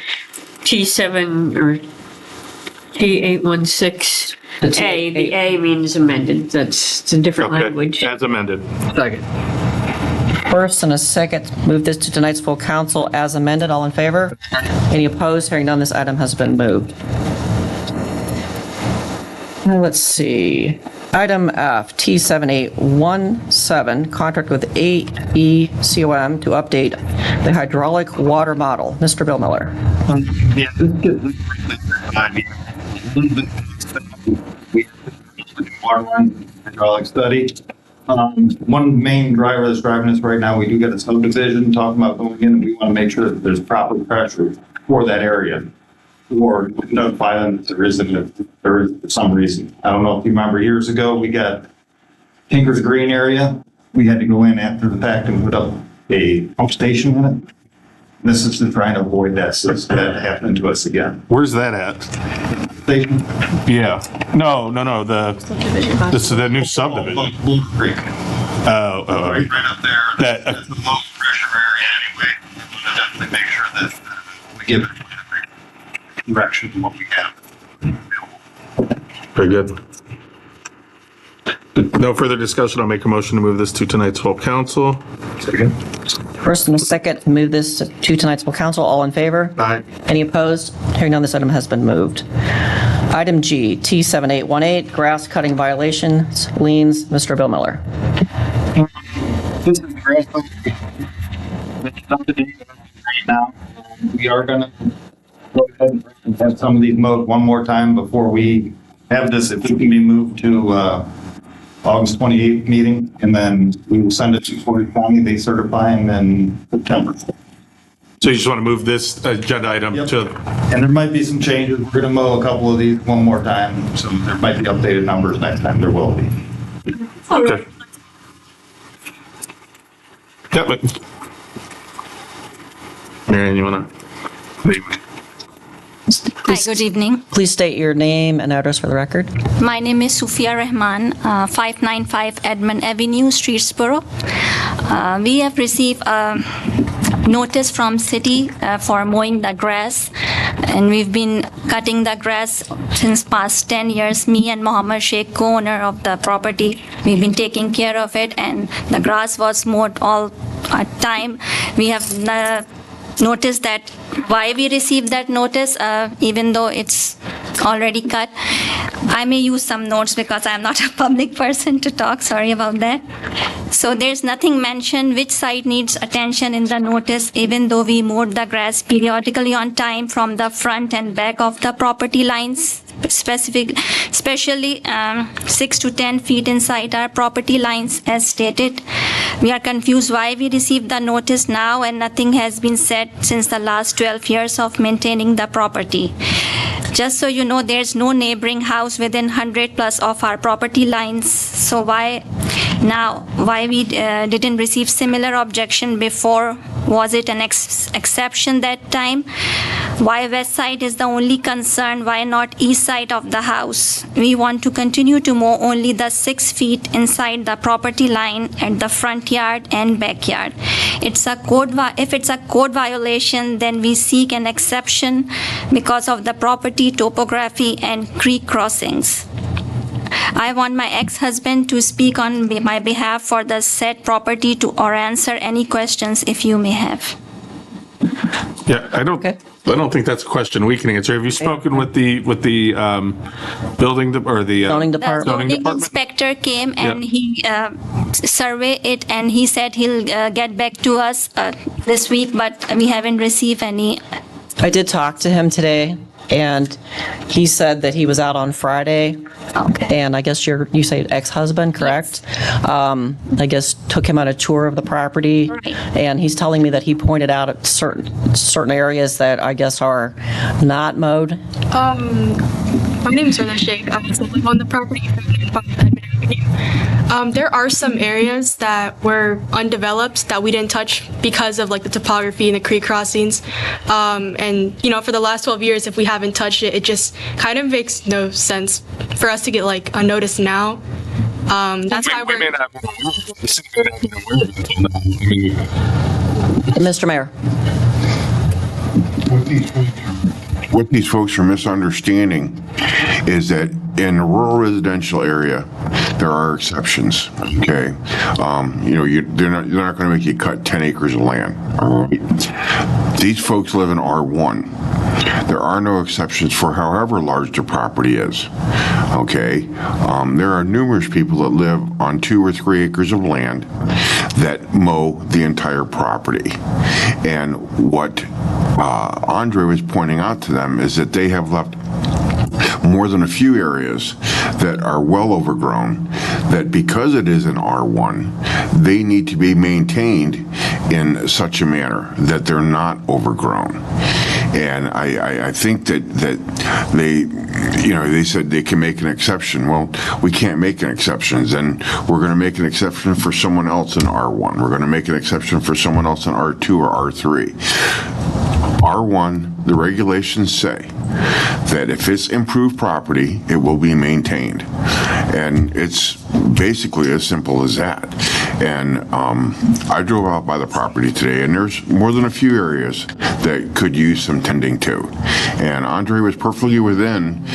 T7 or T816A. The A means amended. It's a different language. As amended. Second. first and a second. Move this to tonight's full council as amended. All in favor? Any opposed? Hearing none, this item has been moved. Now, let's see. Item F, T7817, contract with AECOM to update the hydraulic water model. Mr. Bill Miller. Water line hydraulic study. One main driver that's driving us right now, we do get a subdivision talking about going in, and we want to make sure that there's proper pressure for that area. Or notify them if there isn't, if there is for some reason. I don't know if you remember years ago, we got Tinker's Green area. We had to go in after the fact and put up a pump station in it. This is to try and avoid that happening to us again. Where's that at? Station? Yeah. No. This is the new subdivision. Blue Creek. Oh. Right up there. That. It's a low pressure area anyway. We'll definitely make sure that we give it direction to what we have. Very good. No further discussion. I'll make a motion to move this to tonight's full council. First and a second, to move this to tonight's full council. All in favor? Aye. Any opposed? Hearing none, this item has been moved. Item G, T7818, grass cutting violations, liens. Mr. Bill Miller. This is the grass that's up to date right now. We are going to go ahead and have some of these mowed one more time before we have this, if it can be moved to August 28th meeting, and then we will send it to Porter County. They certify them in September. So you just want to move this agenda item to... And there might be some changes. We're going to mow a couple of these one more time, so there might be updated numbers next time. There will be. Okay. Yeah, but... Marianne, you want to... Hi, good evening. Please state your name and address for the record. My name is Sufia Rahman, 595 Edmund Avenue, Streetsboro. We have received a notice from city for mowing the grass, and we've been cutting the grass since past 10 years. Me and Mohammed Sheikh, co-owner of the property, we've been taking care of it, and the grass was mowed all time. We have noticed that why we received that notice, even though it's already cut. I may use some notes because I'm not a public person to talk. Sorry about that. So there's nothing mentioned which side needs attention in the notice, even though we mowed the grass periodically on time from the front and back of the property lines, especially 6 to 10 feet inside our property lines as stated. We are confused why we received the notice now and nothing has been said since the last 12 years of maintaining the property. Just so you know, there's no neighboring house within 100 plus of our property lines. So why we didn't receive similar objection before? Was it an exception that time? Why west side is the only concern? Why not east side of the house? We want to continue to mow only the 6 feet inside the property line at the front yard and backyard. If it's a code violation, then we seek an exception because of the property topography and creek crossings. I want my ex-husband to speak on my behalf for the said property or answer any questions if you may have. Yeah, I don't think that's a question we can answer. Have you spoken with the building or the zoning department? The zoning inspector came and he surveyed it, and he said he'll get back to us this week, but we haven't received any. I did talk to him today, and he said that he was out on Friday. Okay. And I guess you say ex-husband, correct? Yes. I guess took him on a tour of the property. Right. And he's telling me that he pointed out at certain areas that I guess are not mowed. My name is Rana Sheikh. I live on the property. There are some areas that were undeveloped that we didn't touch because of like the topography and the creek crossings. And for the last 12 years, if we haven't touched it, it just kind of makes no sense for us to get like a notice now. That's why we're. Mr. Mayor. What these folks are misunderstanding is that in a rural residential area, there are exceptions. Okay, they're not going to make you cut 10 acres of land. All right? These folks live in R1. There are no exceptions for however large the property is. Okay, there are numerous people that live on 2 or 3 acres of land that mow the entire property, and what Andre was pointing out to them is that they have left more than a few areas that are well overgrown, that because it is an R1, they need to be maintained in such a manner that they're not overgrown. And I think that they said they can make an exception. Well, we can't make an exception. Then we're going to make an exception for someone else in R1. We're going to make an exception for someone else in R2 or R3. R1, the regulations say that if it's improved property, it will be maintained. And it's basically as simple as that. And I drove out by the property today, and there's more than a few areas that could use some tending to. And Andre was perfectly within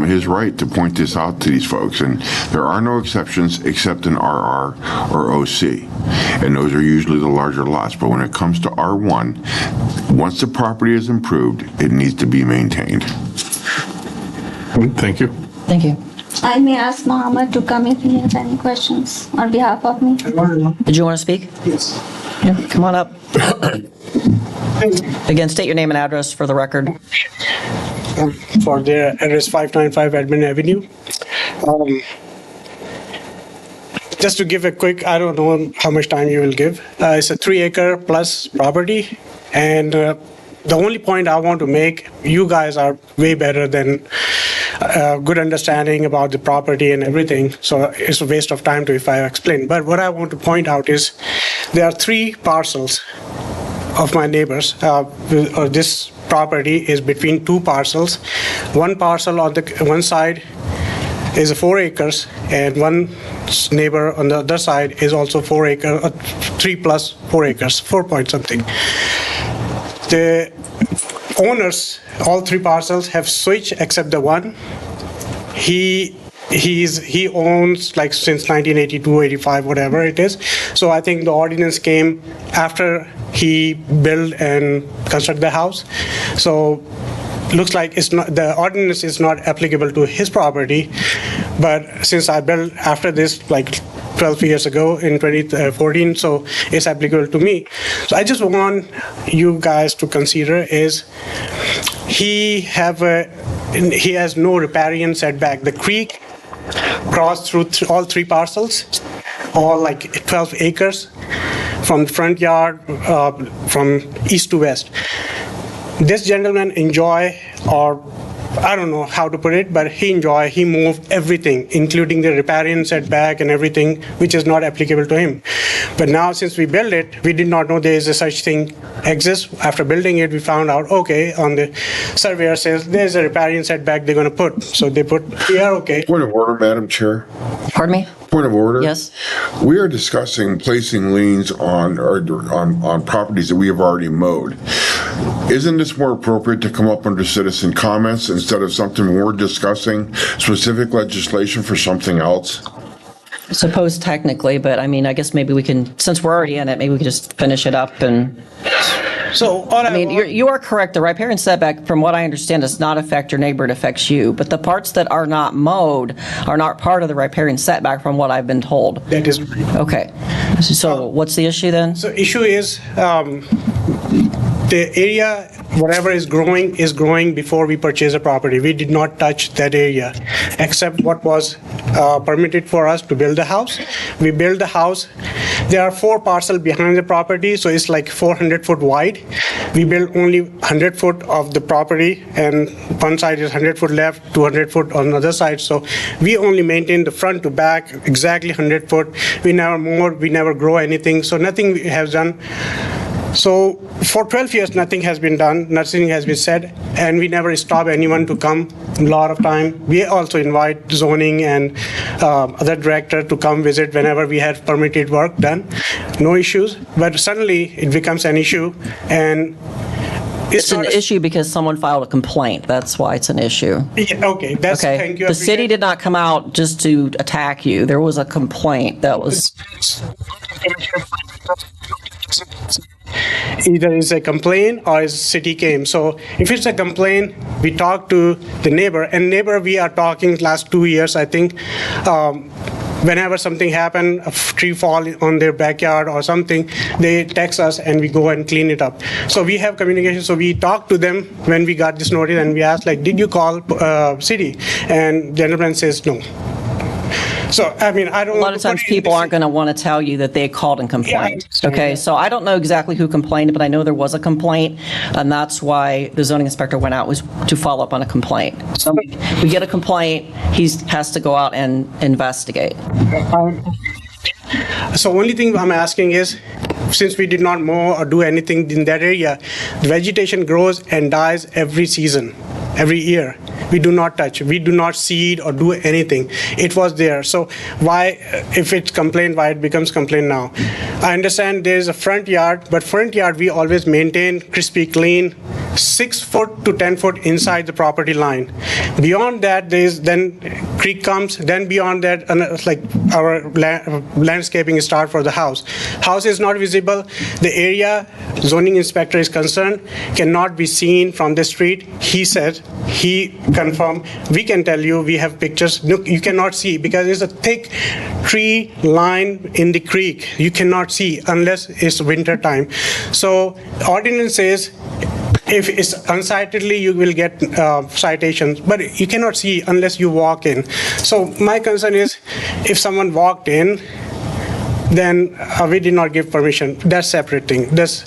his right to point this out to these folks. And there are no exceptions except in RR or OC. And those are usually the larger lots. But when it comes to R1, once the property is improved, it needs to be maintained. Thank you. Thank you. I may ask Mohammed to come if he has any questions on behalf of me. Did you want to speak? Yes. Yeah, come on up. Again, state your name and address for the record. For their address 595 Edmond Avenue. Just to give a quick, I don't know how much time you will give. It's a 3-acre plus property, and the only point I want to make, you guys are way better than good understanding about the property and everything, so it's a waste of time to if I explain. But what I want to point out is there are 3 parcels of my neighbors. This property is between 2 parcels. One parcel on the one side is 4 acres, and one neighbor on the other side is also 4 acres, 3 plus 4 acres, 4 point something. The owners, all 3 parcels have switched except the one. He owns like since 1982, 85, whatever it is. So I think the ordinance came after he built and constructed the house. So looks like it's not, the ordinance is not applicable to his property. But since I built after this, like 12 years ago in 2014, so it's applicable to me. So I just want you guys to consider is he has no riparian setback. The creek crossed through all 3 parcels, all like 12 acres from the front yard, from east to west. This gentleman enjoy, or I don't know how to put it, but he moved everything, including the riparian setback and everything, which is not applicable to him. But now since we built it, we did not know there is a such thing exists. After building it, we found out, okay, on the surveyor says there's a riparian setback they're going to put. So they put here, okay. Point of order, Madam Chair. Pardon me? Point of order. Yes. We are discussing placing liens on properties that we have already mowed. Isn't this more appropriate to come up under citizen comments instead of something we're discussing specific legislation for something else? I suppose technically, but I mean, I guess maybe we can, since we're already in it, maybe we can just finish it up and. So I mean, you are correct. The riparian setback, from what I understand, does not affect your neighbor. It affects you. But the parts that are not mowed are not part of the riparian setback, from what I've been told. That is okay. So what's the issue then? So issue is the area, whatever is growing before we purchase a property. We did not touch that area, except what was permitted for us to build the house. We built the house. There are 4 parcels behind the property, so it's like 400 foot wide. We built only 100 foot of the property, and one side is 100 foot left, 200 foot on the other side. So we only maintain the front to back exactly 100 foot. We never mow, we never grow anything, so nothing we have done. So for 12 years, nothing has been done, nothing has been said, and we never stop anyone to come. A lot of time. We also invite zoning and other director to come visit whenever we have permitted work done. No issues, but suddenly it becomes an issue, and it's an issue because someone filed a complaint. That's why it's an issue. Yeah, okay, that's okay. Thank you. The city did not come out just to attack you. There was a complaint that was. Either it's a complaint or it's city came. So if it's a complaint, we talk to the neighbor, and neighbor we are talking last 2 years, I think. whenever something happen, a tree fall on their backyard or something, they text us and we go and clean it up. So we have communication. So we talked to them when we got this notice and we asked, like, did you call city? And gentleman says no. So, I mean, I don't. A lot of times people aren't going to want to tell you that they called and complained. Okay, so I don't know exactly who complained, but I know there was a complaint, and that's why the zoning inspector went out, was to follow up on a complaint. So we get a complaint, he has to go out and investigate. So only thing I'm asking is, since we did not mow or do anything in that area, the vegetation grows and dies every season, every year. We do not touch, we do not seed or do anything. It was there. So why, if it's complaint, why it becomes complaint now? I understand there's a front yard, but front yard we always maintain crispy clean, 6 foot to 10 foot inside the property line. Beyond that, there's then creek comes, then beyond that, like our landscaping start for the house. House is not visible. The area zoning inspector is concerned cannot be seen from the street. He said, he confirmed, we can tell you, we have pictures. Look, you cannot see because there's a thick tree line in the creek. You cannot see unless it's winter time. So ordinance says, if it's unsightly, you will get citations, but you cannot see unless you walk in. So my concern is, if someone walked in, then we did not give permission. That's separate thing. This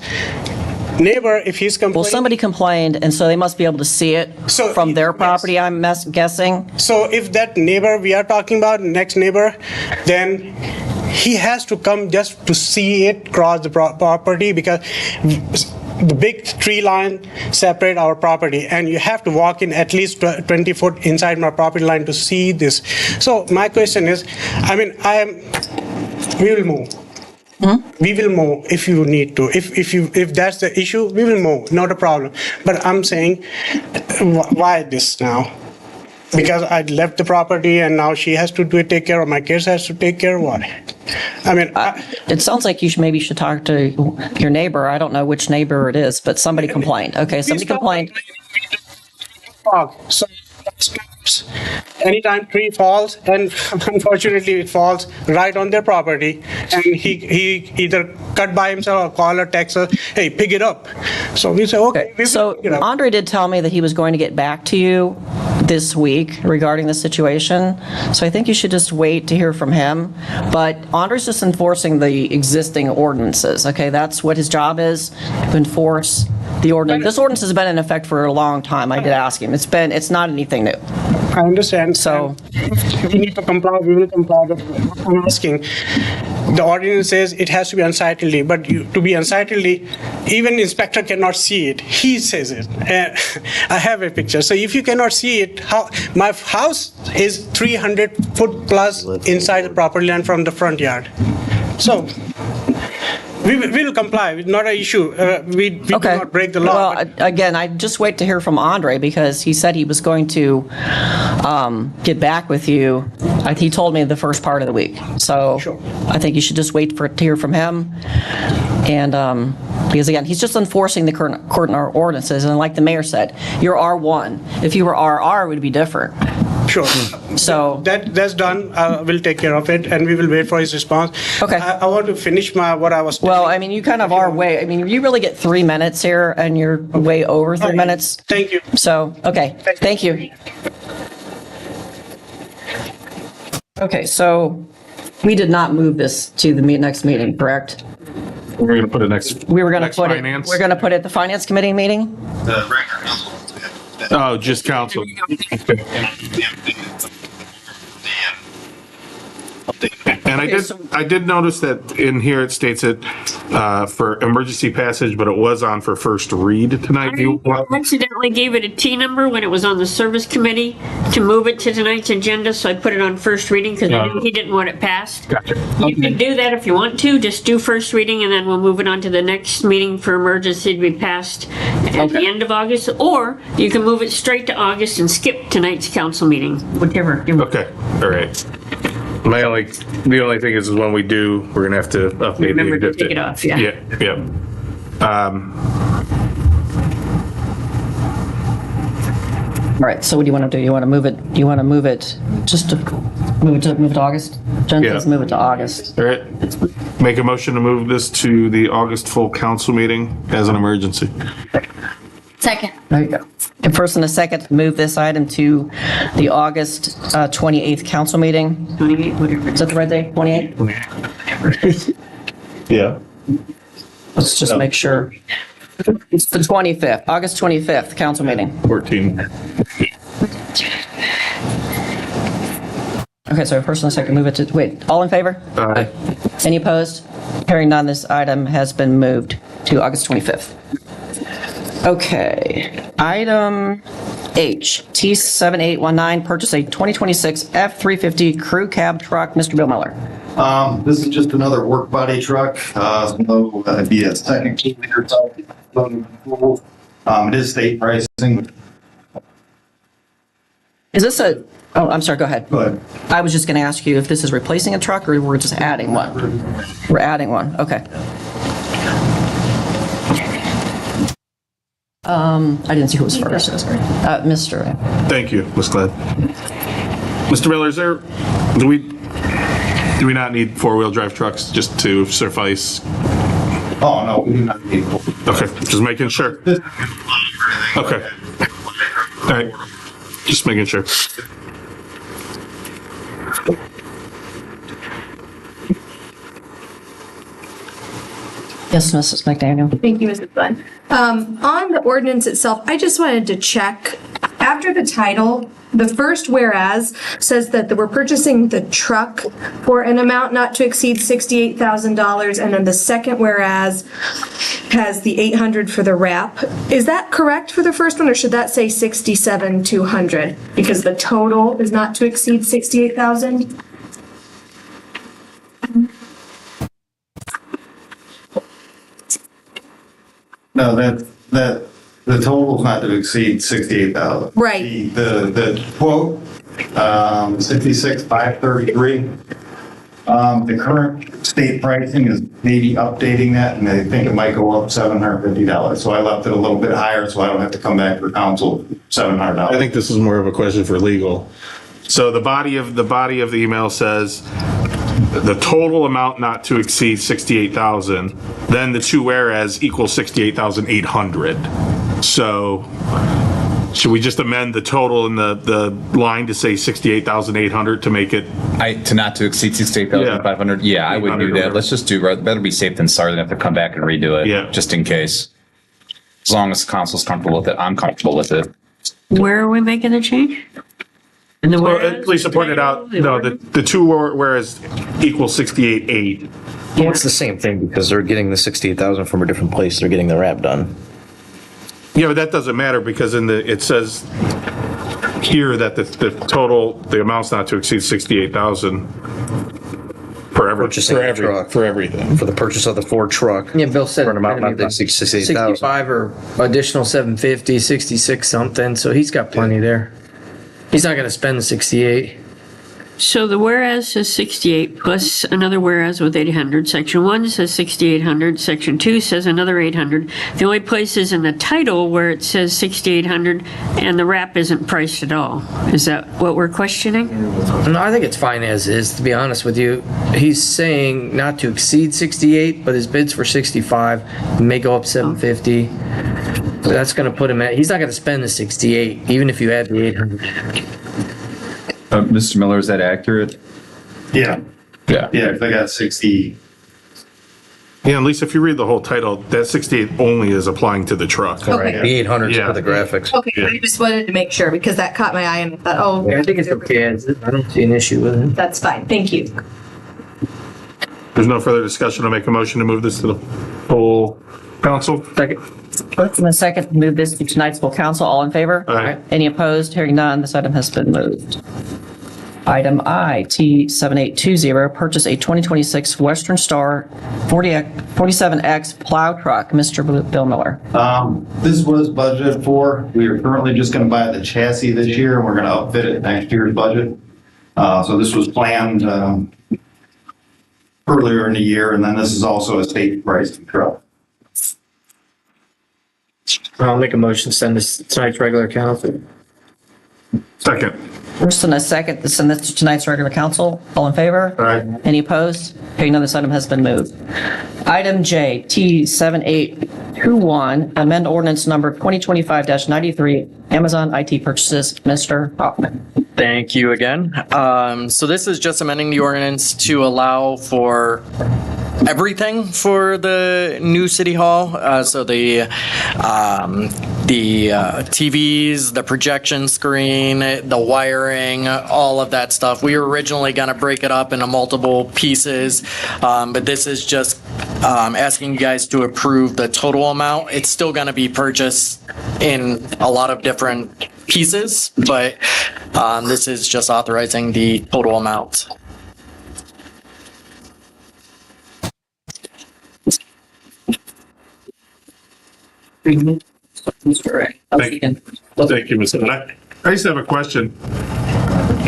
neighbor, if he's complaining. Well, somebody complained, and so they must be able to see it from their property, I'm guessing. So if that neighbor we are talking about, next neighbor, then he has to come just to see it cross the property, because the big tree line separate our property, and you have to walk in at least 20 foot inside my property line to see this. So my question is, I mean, we will move. We will mow if you need to. If that's the issue, we will mow, not a problem. But I'm saying, why this now? Because I left the property and now she has to take care of my kids, has to take care of what? I mean, it sounds like you maybe should talk to your neighbor. I don't know which neighbor it is, but somebody complained. Okay, somebody complained. So anytime tree falls, and unfortunately it falls right on their property, and he either cut by himself or call or text us, hey, pick it up. So we say, okay. So Andre did tell me that he was going to get back to you this week regarding the situation. So I think you should just wait to hear from him. But Andre's just enforcing the existing ordinances. Okay, that's what his job is, to enforce the ordinance. This ordinance has been in effect for a long time. I did ask him. It's not anything new. I understand. So if we need to comply, we will comply. But I'm asking, the ordinance says it has to be unsightly, but to be unsightly, even inspector cannot see it. He says it. I have a picture. So if you cannot see it, my house is 300 foot plus inside the property line from the front yard. So we will comply. It's not an issue. We do not break the law. Well, again, I just wait to hear from Andre, because he said he was going to get back with you. He told me the first part of the week. So sure. I think you should just wait to hear from him. And because, again, he's just enforcing the current ordinances. And like the mayor said, you're R1. If you were RR, it would be different. Sure. So that's done. We'll take care of it, and we will wait for his response. Okay. I want to finish what I was. Well, I mean, you kind of are way. I mean, you really get 3 minutes here, and you're way over 3 minutes. Thank you. So, okay. Thank you. Okay, so we did not move this to the next meeting, correct? We're going to put it next. We were going to put finance. it. We're going to put it at the finance committee meeting. Oh, just council. And I did notice that in here it states it for emergency passage, but it was on for first read tonight. I accidentally gave it a T number when it was on the service committee to move it to tonight's agenda, so I put it on first reading because I knew he didn't want it passed. Gotcha. You can do that if you want to, just do first reading and then we'll move it on to the next meeting for emergency to be passed at the end of August, or you can move it straight to August and skip tonight's council meeting, whatever. Okay, all right. The only thing is when we do, we're gonna have to update. Remember to take it off, yeah. Yeah. All right, so what do you want to do? You want to move it, just to move it to August? Jen Yeah. says move it to August. All right. Make a motion to move this to the August full council meeting as an emergency. Second. There you go. And first and a second, to move this item to the August 28th council meeting. 28, whatever. Is that the right day? 28? Yeah. Let's just make sure. It's the 25th, August 25th, council meeting. 14. Okay, so first and a second, move it to, wait, all in favor? Aye. Any opposed? Hearing none, this item has been moved to August 25th. Okay, item H, T7819, purchase a 2026 F-350 crew cab truck. Mr. Bill Miller. This is just another work body truck, so it'd be a second 2-liter type. It is state pricing. Is this a, oh, I'm sorry, go ahead. Go ahead. I was just going to ask you if this is replacing a truck or we're just adding one? We're adding one, okay. I didn't see who was first. Mr. Thank you, Ms. Glad. Mr. Miller, do we not need four-wheel drive trucks just to suffice? Oh, no, we do not need. Okay, just making sure. Okay. All right, just making sure. Yes, Mrs. McDaniel. Thank you, Mrs. Glenn. On the ordinance itself, I just wanted to check, after the title, the first whereas says that we're purchasing the truck for an amount not to exceed $68,000, and then the second whereas has the 800 for the wrap. Is that correct for the first one, or should that say 67,200? Because the total is not to exceed 68,000? No, the total's not to exceed 68,000. Right. The quote, 66,533. The current state pricing is maybe updating that, and they think it might go up $750. So I left it a little bit higher, so I don't have to come back for council $700. I think this is more of a question for legal. So the body of the email says the total amount not to exceed 68,000, then the two whereas equals 68,800. So should we just amend the total in the line to say 68,800 to make it? To not to exceed 68,500? Yeah, I would do that. Let's just do, better be safe than sorry than have to come back and redo it. Yeah. Just in case. As long as the council's comfortable with it, I'm comfortable with it. Where are we making the change? And the whereas? Lisa pointed out, no, the two whereas equals 68,800. Well, it's the same thing because they're getting the 68,000 from a different place. They're getting the wrap done. Yeah, but that doesn't matter because it says here that the amount's not to exceed 68,000 for everything. For the purchase of the Ford truck. Yeah, Bill said For an amount not to about exceed 68,000. 65 or additional 750, 66 something, so he's got plenty there. He's not gonna spend the 68. So the whereas says 68 plus another whereas with 800. Section 1 says 6,800. Section 2 says another 800. The only place is in the title where it says 6,800 and the wrap isn't priced at all. Is that what we're questioning? No, I think it's fine as is, to be honest with you. He's saying not to exceed 68, but his bid's for 65, may go up 750. So that's gonna put him at, he's not gonna spend the 68, even if you add the 800. Mr. Miller, is that accurate? Yeah. Yeah. Yeah, if they got 60. Yeah, and Lisa, if you read the whole title, that 68 only is applying to the truck. Okay. The 800 Yeah. for the graphics. Okay, I just wanted to make sure because that caught my eye and I thought, oh. I think it's okay as is. I don't see an issue with it. That's fine, thank you. There's no further discussion. I'll make a motion to move this to the full council. Second. First and a second, move this to tonight's full council. All in favor? Aye. Any opposed? Hearing none, this item has been moved. Item I, T7820, purchase a 2026 Western Star 47X plow truck. Mr. Bill Miller. This was budgeted for. We are currently just gonna buy the chassis this year, and we're gonna outfit it next year's budget. So this was planned, earlier in the year, and then this is also a state priced truck. I'll make a motion, to send this to tonight's regular council. Second. First and a second to send this to tonight's regular council. All in favor? Aye. Any opposed? Hearing none, this item has been moved. Item J, T7821, amend ordinance number 2025-93, Amazon IT purchases. Mr. Hoffman. Thank you again. So this is just amending the ordinance to allow for everything for the new city hall. So the TVs, the projection screen, the wiring, all of that stuff. We were originally going to break it up into multiple pieces, but this is just asking you guys to approve the total amount. It's still going to be purchased in a lot of different pieces, but this is just authorizing the total amount. Thank you, Mr. I just have a question.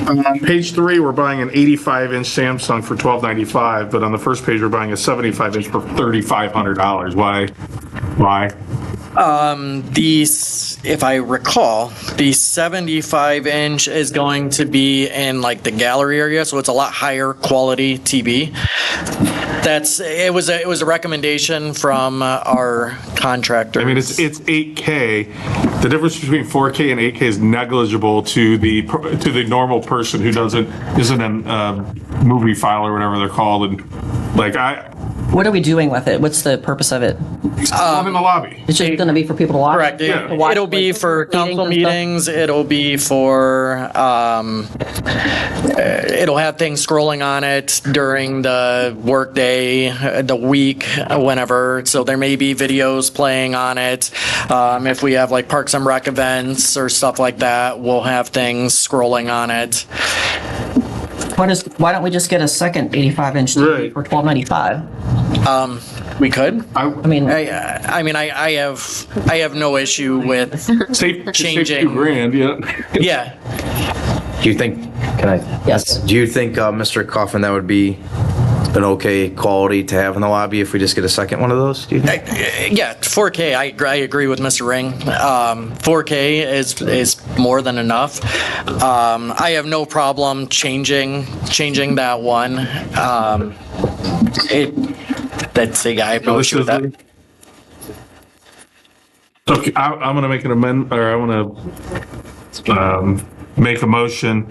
On page 3, we're buying an 85-inch Samsung for $1,295, but on the first page, we're buying a 75-inch for $3,500. Why? If I recall, the 75-inch is going to be in like the gallery area, so it's a lot higher quality TV. It was a recommendation from our contractor. I mean, it's 8K. The difference between 4K and 8K is negligible to the normal person who isn't a movie file or whatever they're called. And what are we doing with it? What's the purpose of it? In the lobby. It's just going to be for people to watch? Correct. Yeah. It'll be for council meetings. It'll be for, it'll have things scrolling on it during the workday, the week, whenever. So there may be videos playing on it. If we have like Parks and Rec events or stuff like that, we'll have things scrolling on it. Why don't we just get a second 85-inch TV for $1,295? We could. I mean, I have no issue with changing. $2,000, yeah. Yeah. Do you think, Yes. Do you think, Mr. Coffin, that would be an okay quality to have in the lobby if we just get a second one of those, do you think? Yeah, 4K, I agree with Mr. Ring. 4K is more than enough. I have no problem changing that one. That's a guy. I have no issue with that. Okay, I'm going to make an amendment, or I want to make a motion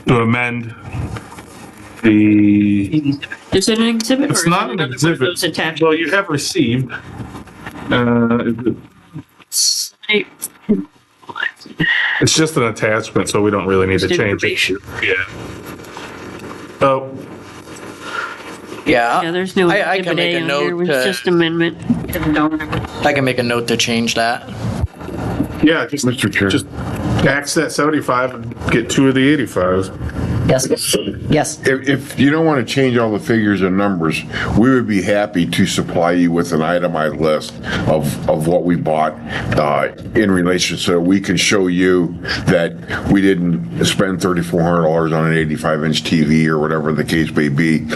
to amend the. Is it an exhibit? It's not an exhibit. Well, you have received. It's just an attachment, so we don't really need to change it. Yeah. Oh. Yeah. There's no I can make a on here. note. It's just amendment. I can make a note to change that. Yeah, just Mr. Chair. Just tax that 75 and get 2 of the 85s. Yes. Yes. If you don't want to change all the figures and numbers, we would be happy to supply you with an itemized list of what we bought in relation, so we can show you that we didn't spend $3,400 on an 85-inch TV or whatever the case may be.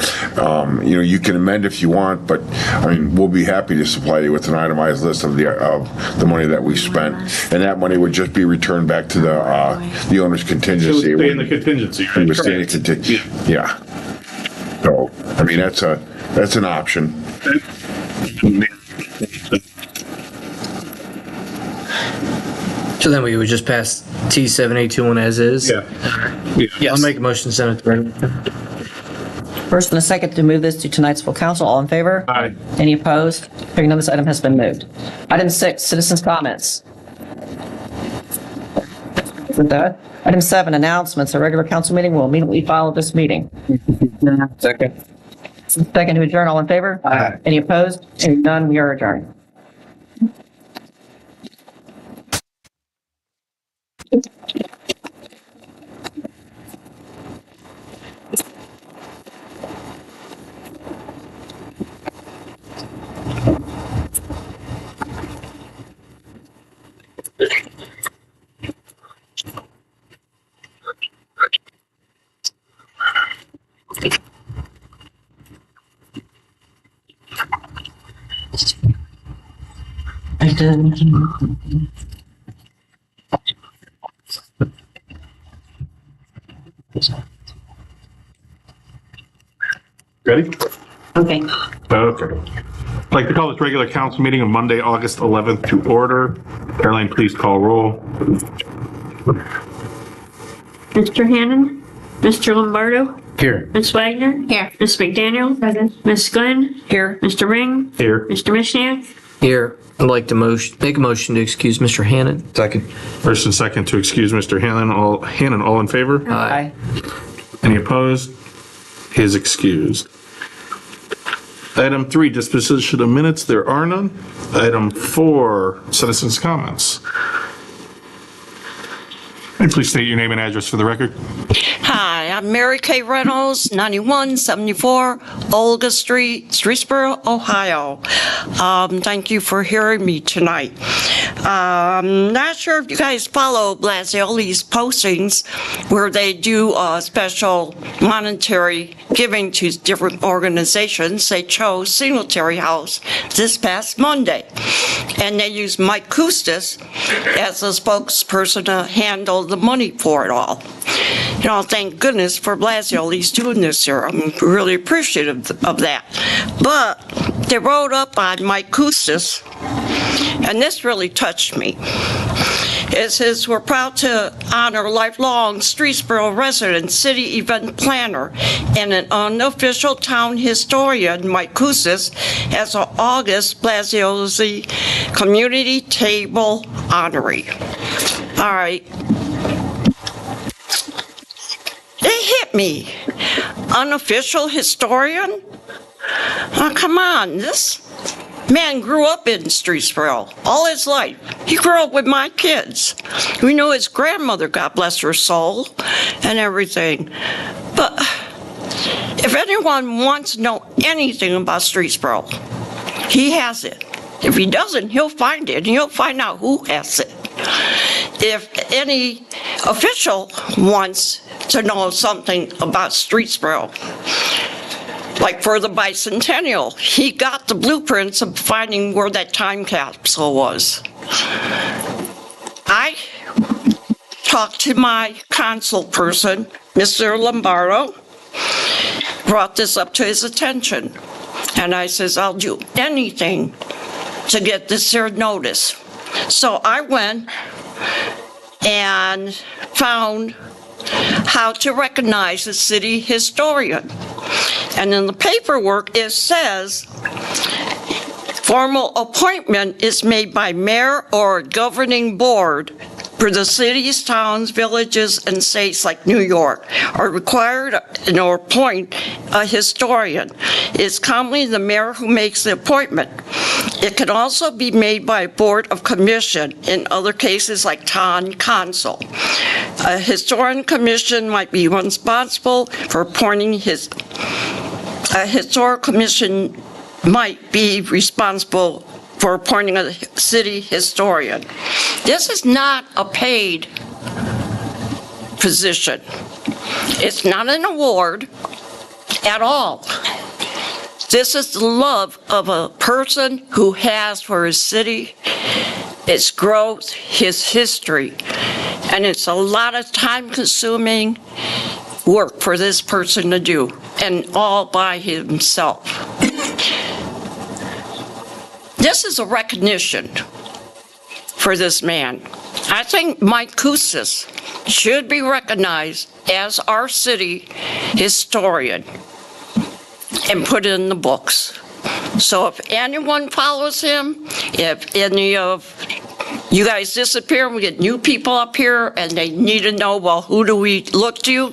You can amend if you want, but I mean, we'll be happy to supply you with an itemized list of the money that we spent, and that money would just be returned back to the owner's contingency. It would stay in the contingency, right? Yeah. So, I mean, that's an option. So then we would just pass T7821 as is? Yeah. Yes. I'll make a motion to send it to regular. First and a second to move this to tonight's full council. All in favor? Aye. Any opposed? Hearing none, this item has been moved. Item 6, citizens' comments. With that, item 7, announcements. A regular council meeting will immediately follow this meeting. Second. Second to adjourn. All in favor? Aye. Any opposed? Hearing none, we are adjourned. Ready? Okay. Okay. I'd like to call this regular council meeting of Monday, August 11th to order. Caroline, please call roll. Mr. Hannon? Mr. Lombardo? Here. Ms. Wagner? Here. Ms. McDaniel? Present. Ms. Glenn? Here. Mr. Ring? Here. Mr. Mishniak? Here, I'd like to make a motion to excuse Mr. Hannon. Second. First and second to excuse Mr. Hannon. All in favor? Aye. Any opposed? He is excused. Item 3, disposition of minutes. There are none. Item 4, citizens' comments. And please state your name and address for the record. Hi, I'm Mary Kay Reynolds, 9174 Olga Street, Streetsboro, Ohio. Thank you for hearing me tonight. I'm not sure if you guys follow Blasioli's postings where they do special monetary giving to different organizations. They chose Signatory House this past Monday. And they used Mike Kustis as a spokesperson to handle the money for it all. You know, thank goodness for Blasioli's doing this here. I'm really appreciative of that. But they wrote up on Mike Kustis, and this really touched me. It says, we're proud to honor lifelong Streetsboro resident, city event planner, and an unofficial town historian, Mike Kustis, as an August Blasioli Community Table honoree. All right. It hit me. Unofficial historian? Oh, come on. This man grew up in Streetsboro all his life. He grew up with my kids. We know his grandmother, God bless her soul, and everything. But if anyone wants to know anything about Streetsboro, he has it. If he doesn't, he'll find it, and he'll find out who has it. If any official wants to know something about Streetsboro, like for the bicentennial, he got the blueprints of finding where that time capsule was. I talked to my council person, Mr. Lombardo, brought this up to his attention. And I says, I'll do anything to get this here notice. So I went and found how to recognize a city historian. And in the paperwork, it says, formal appointment is made by mayor or governing board for the cities, towns, villages, and states like New York are required or appoint a historian. It's commonly the mayor who makes the appointment. It can also be made by a board of commission in other cases like town council. A historian commission might be responsible for appointing a historic commission might be responsible for appointing a city historian. This is not a paid position. It's not an award at all. This is the love of a person who has for his city, its growth, his history. And it's a lot of time-consuming work for this person to do, and all by himself. This is a recognition for this man. I think Mike Kustis should be recognized as our city historian and put in the books. So if anyone follows him, if any of you guys disappear and we get new people up here and they need to know, well, who do we look to?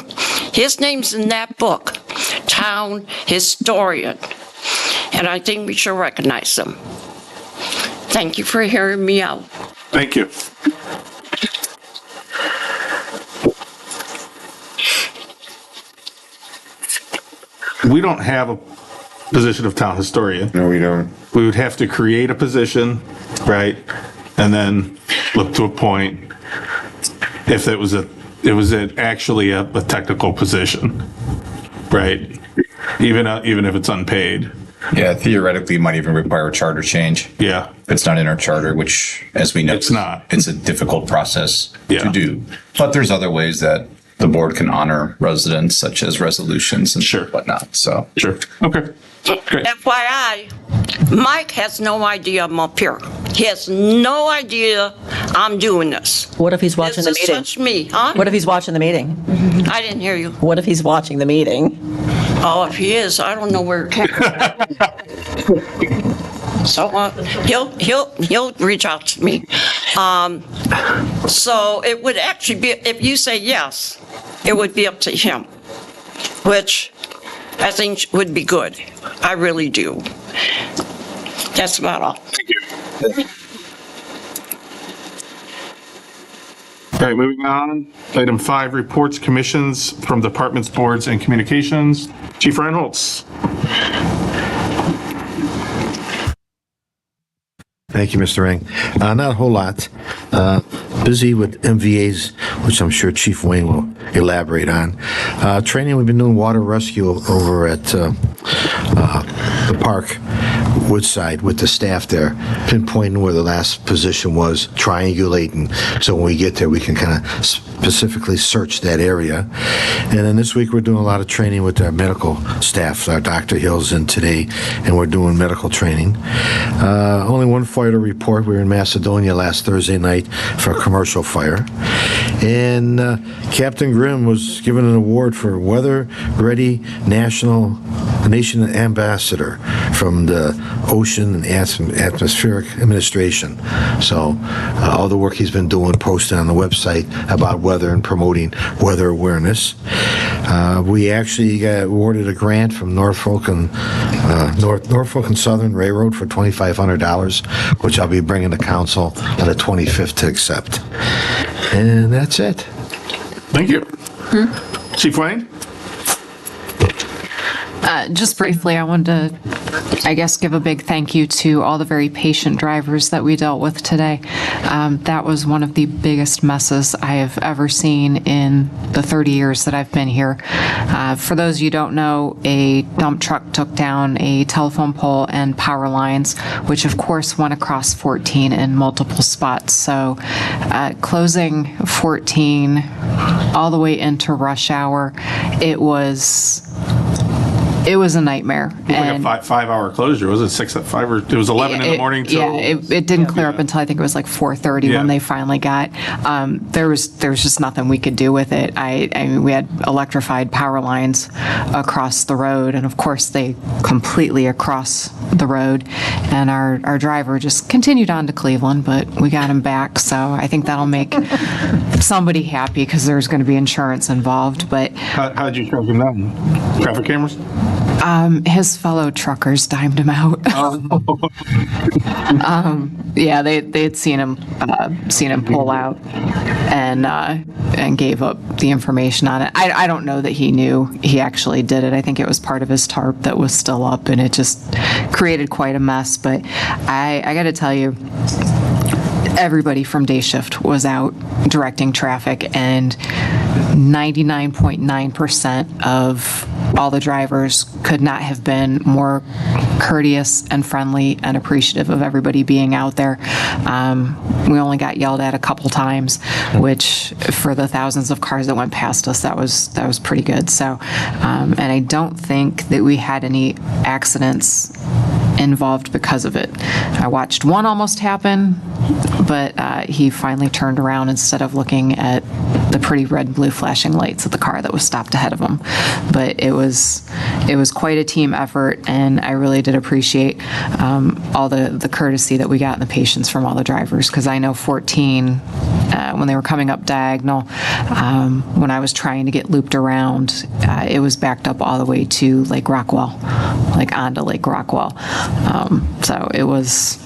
His name's in that book, Town Historian. And I think we should recognize him. Thank you for hearing me out. Thank you. We don't have a position of town historian. No, we don't. We would have to create a position, right? And then look to appoint if it was actually a technical position, right? Even if it's unpaid. Yeah, theoretically, it might even require a charter change. Yeah. If it's not in our charter, which, as we know, it's not. It's a difficult process Yeah. to do. But there's other ways that the board can honor residents such as resolutions and whatnot. So Sure. Okay. Great. FYI, Mike has no idea I'm up here. He has no idea I'm doing this. What if he's watching the This is meeting? such me, huh? What if he's watching the meeting? I didn't hear you. What if he's watching the meeting? Oh, if he is, I don't know where. So he'll reach out to me. So it would actually be, if you say yes, it would be up to him, which I think would be good. I really do. That's about all. Thank you. All right, moving on. Item 5, reports, commissions from departments, boards, and communications. Chief Reinholz. Thank you, Mr. Ring. Not a whole lot. Busy with MVAs, which I'm sure Chief Wayne will elaborate on. Training, we've been doing water rescue over at the park, Woodside, with the staff there, pinpointing where the last position was, triangulating, so when we get there, we can kind of specifically search that area. And then this week, we're doing a lot of training with our medical staff. Our Dr. Hill's in today, and we're doing medical training. Only one fire to report. We were in Macedonia last Thursday night for a commercial fire. And Captain Grimm was given an award for Weather Ready Nation Ambassador from the Ocean and Atmospheric Administration. So all the work he's been doing, posting on the website about weather and promoting weather awareness. We actually got awarded a grant from Norfolk and Southern Railroad for $2,500, which I'll be bringing to council on the 25th to accept. And that's it. Thank you. Chief Wayne? Just briefly, I wanted to, I guess, give a big thank you to all the very patient drivers that we dealt with today. That was one of the biggest messes I have ever seen in the 30 years that I've been here. For those of you who don't know, a dump truck took down a telephone pole and power lines, which of course went across 14 in multiple spots. So closing 14 all the way into rush hour, it was a nightmare. It was like a 5-hour closure. Was it 6 at 5 or it was 11 in the morning till? Yeah, it didn't clear up until I think it was like 4:30 when they finally got. There was just nothing we could do with it. I mean, we had electrified power lines across the road, and of course they completely across the road. And our driver just continued on to Cleveland, but we got him back. So I think that'll make somebody happy because there's going to be insurance involved. But how did you track him down? Traffic cameras? His fellow truckers dimed him out. Yeah, they had seen him pull out and gave up the information on it. I don't know that he knew he actually did it. I think it was part of his tarp that was still up, and it just created quite a mess. But I got to tell you, everybody from day shift was out directing traffic, and 99.9% of all the drivers could not have been more courteous and friendly and appreciative of everybody being out there. We only got yelled at a couple times, which for the thousands of cars that went past us, that was pretty good. So, and I don't think that we had any accidents involved because of it. I watched one almost happen, but he finally turned around instead of looking at the pretty red and blue flashing lights of the car that was stopped ahead of him. But it was quite a team effort, and I really did appreciate all the courtesy that we got and the patience from all the drivers, because I know 14, when they were coming up diagonal, when I was trying to get looped around, it was backed up all the way to Lake Rockwell, like onto Lake Rockwell. So it was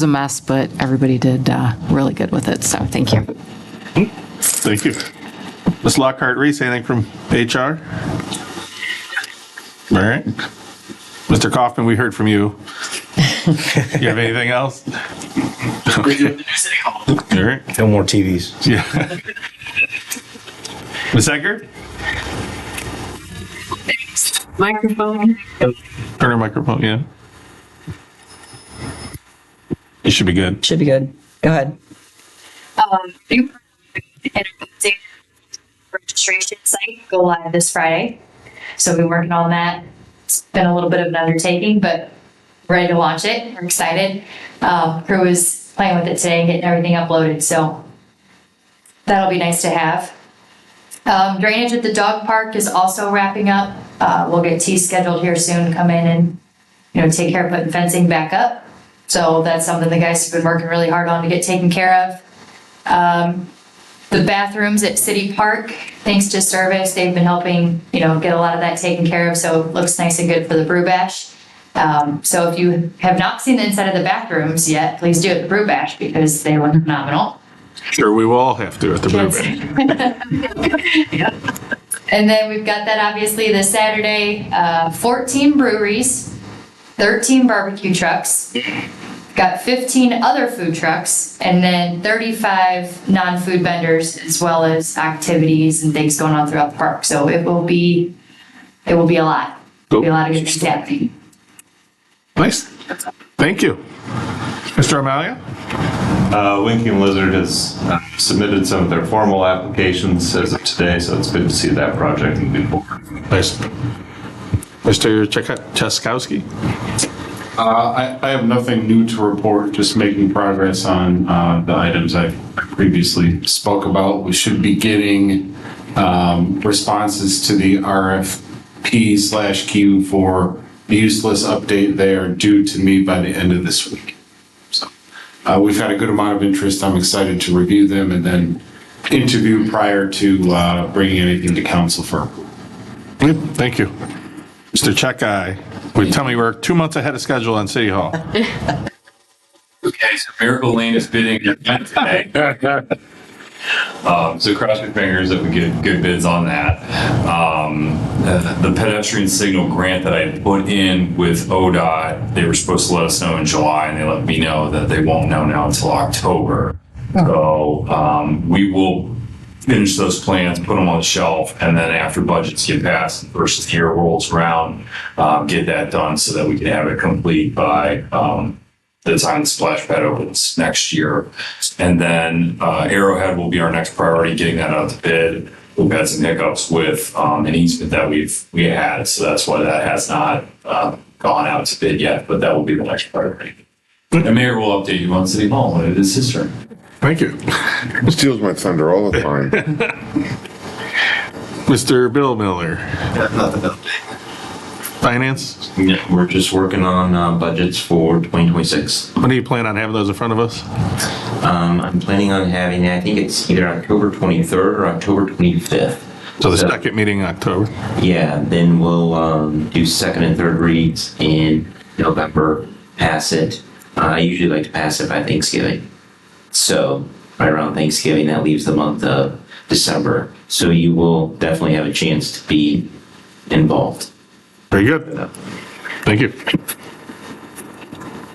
a mess, but everybody did really good with it. So thank you. Thank you. Ms. Lockhart-Reese, anything from HR? All right. Mr. Kaufman, we heard from you. You have anything else? Okay. All right. No more TVs. Yeah. Ms. Eggert? Microphone. Turn her microphone, yeah. You should be good. Should be good. Go ahead. registration site go live this Friday. So we've been working on that. It's been a little bit of an undertaking, but ready to launch it. We're excited. Crew is playing with it today, getting everything uploaded. So that'll be nice to have. Drainage at the dog park is also wrapping up. We'll get T scheduled here soon to come in and, take care of putting fencing back up. So that's something the guys have been working really hard on to get taken care of. The bathrooms at City Park, thanks to Service, they've been helping, get a lot of that taken care of. So it looks nice and good for the Brew Bash. So if you have not seen the inside of the bathrooms yet, please do at the Brew Bash because they look phenomenal. Sure, we will all have to at the Brew Bash. Yep. And then we've got that obviously this Saturday, 14 breweries, 13 barbecue trucks, got 15 other food trucks, and then 35 non-food vendors, as well as activities and things going on throughout the park. So it will be a lot. It'll be a lot of good things happening. Nice. Thank you. Mr. Amalia? Winking Lizard has submitted some of their formal applications as of today, so it's good to see that project moving forward. Nice. Mr. Cheskowski? I have nothing new to report, just making progress on the items I previously spoke about. We should be getting responses to the RFP/Q for the useless update. They are due to me by the end of this week. So we've had a good amount of interest. I'm excited to review them and then interview prior to bringing anything to council for approval. Good, thank you. Mr. Checkeye, would tell me we're 2 months ahead of schedule on City Hall. Okay, so Miracle Lane is bidding again today. So cross your fingers that we get good bids on that. The pedestrian signal grant that I put in with ODOT, they were supposed to let us know in July, and they let me know that they won't know now until October. So we will finish those plans, put them on the shelf, and then after budgets get passed, the first of the year rolls around, get that done so that we can have it complete by the time the splash pad opens next year. And then Arrowhead will be our next priority, getting that out to bid. We've had some hiccups with an easement that we had, so that's why that has not gone out to bid yet, but that will be the next priority. And Mayor will update you on City Hall when it is his turn. Thank you. Steals my thunder all the time. Mr. Bill Miller. Nothing else. Finance? Yeah, we're just working on budgets for 2026. When do you plan on having those in front of us? I'm planning on having, I think it's either October 23rd or October 25th. So the second meeting in October? Yeah, then we'll do second and third reads in November, pass it. I usually like to pass it by Thanksgiving. So right around Thanksgiving, that leaves the month of December. So you will definitely have a chance to be involved. Very good. Thank you.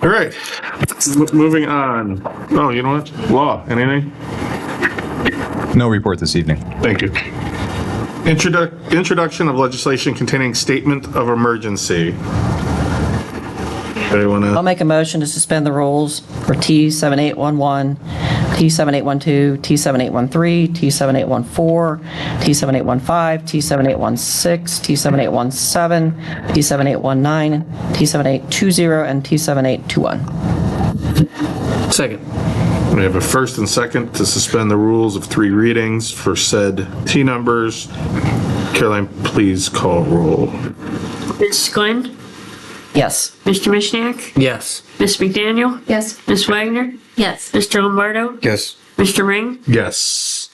All right, moving on. Oh, you know what? Law, anything? No report this evening. Thank you. Introduction of legislation containing statement of emergency. I'll make a motion to suspend the rules for T7811, T7812, T7813, T7814, T7815, T7816, T7817, T7819, T7820, and T7821. Second. We have a first and second to suspend the rules of 3 readings for said T numbers. Caroline, please call roll. Ms. Glenn? Yes. Mr. Mishnak? Yes. Ms. McDaniel? Yes. Ms. Wagner? Yes. Mr. Lombardo? Yes. Mr. Ring? Yes.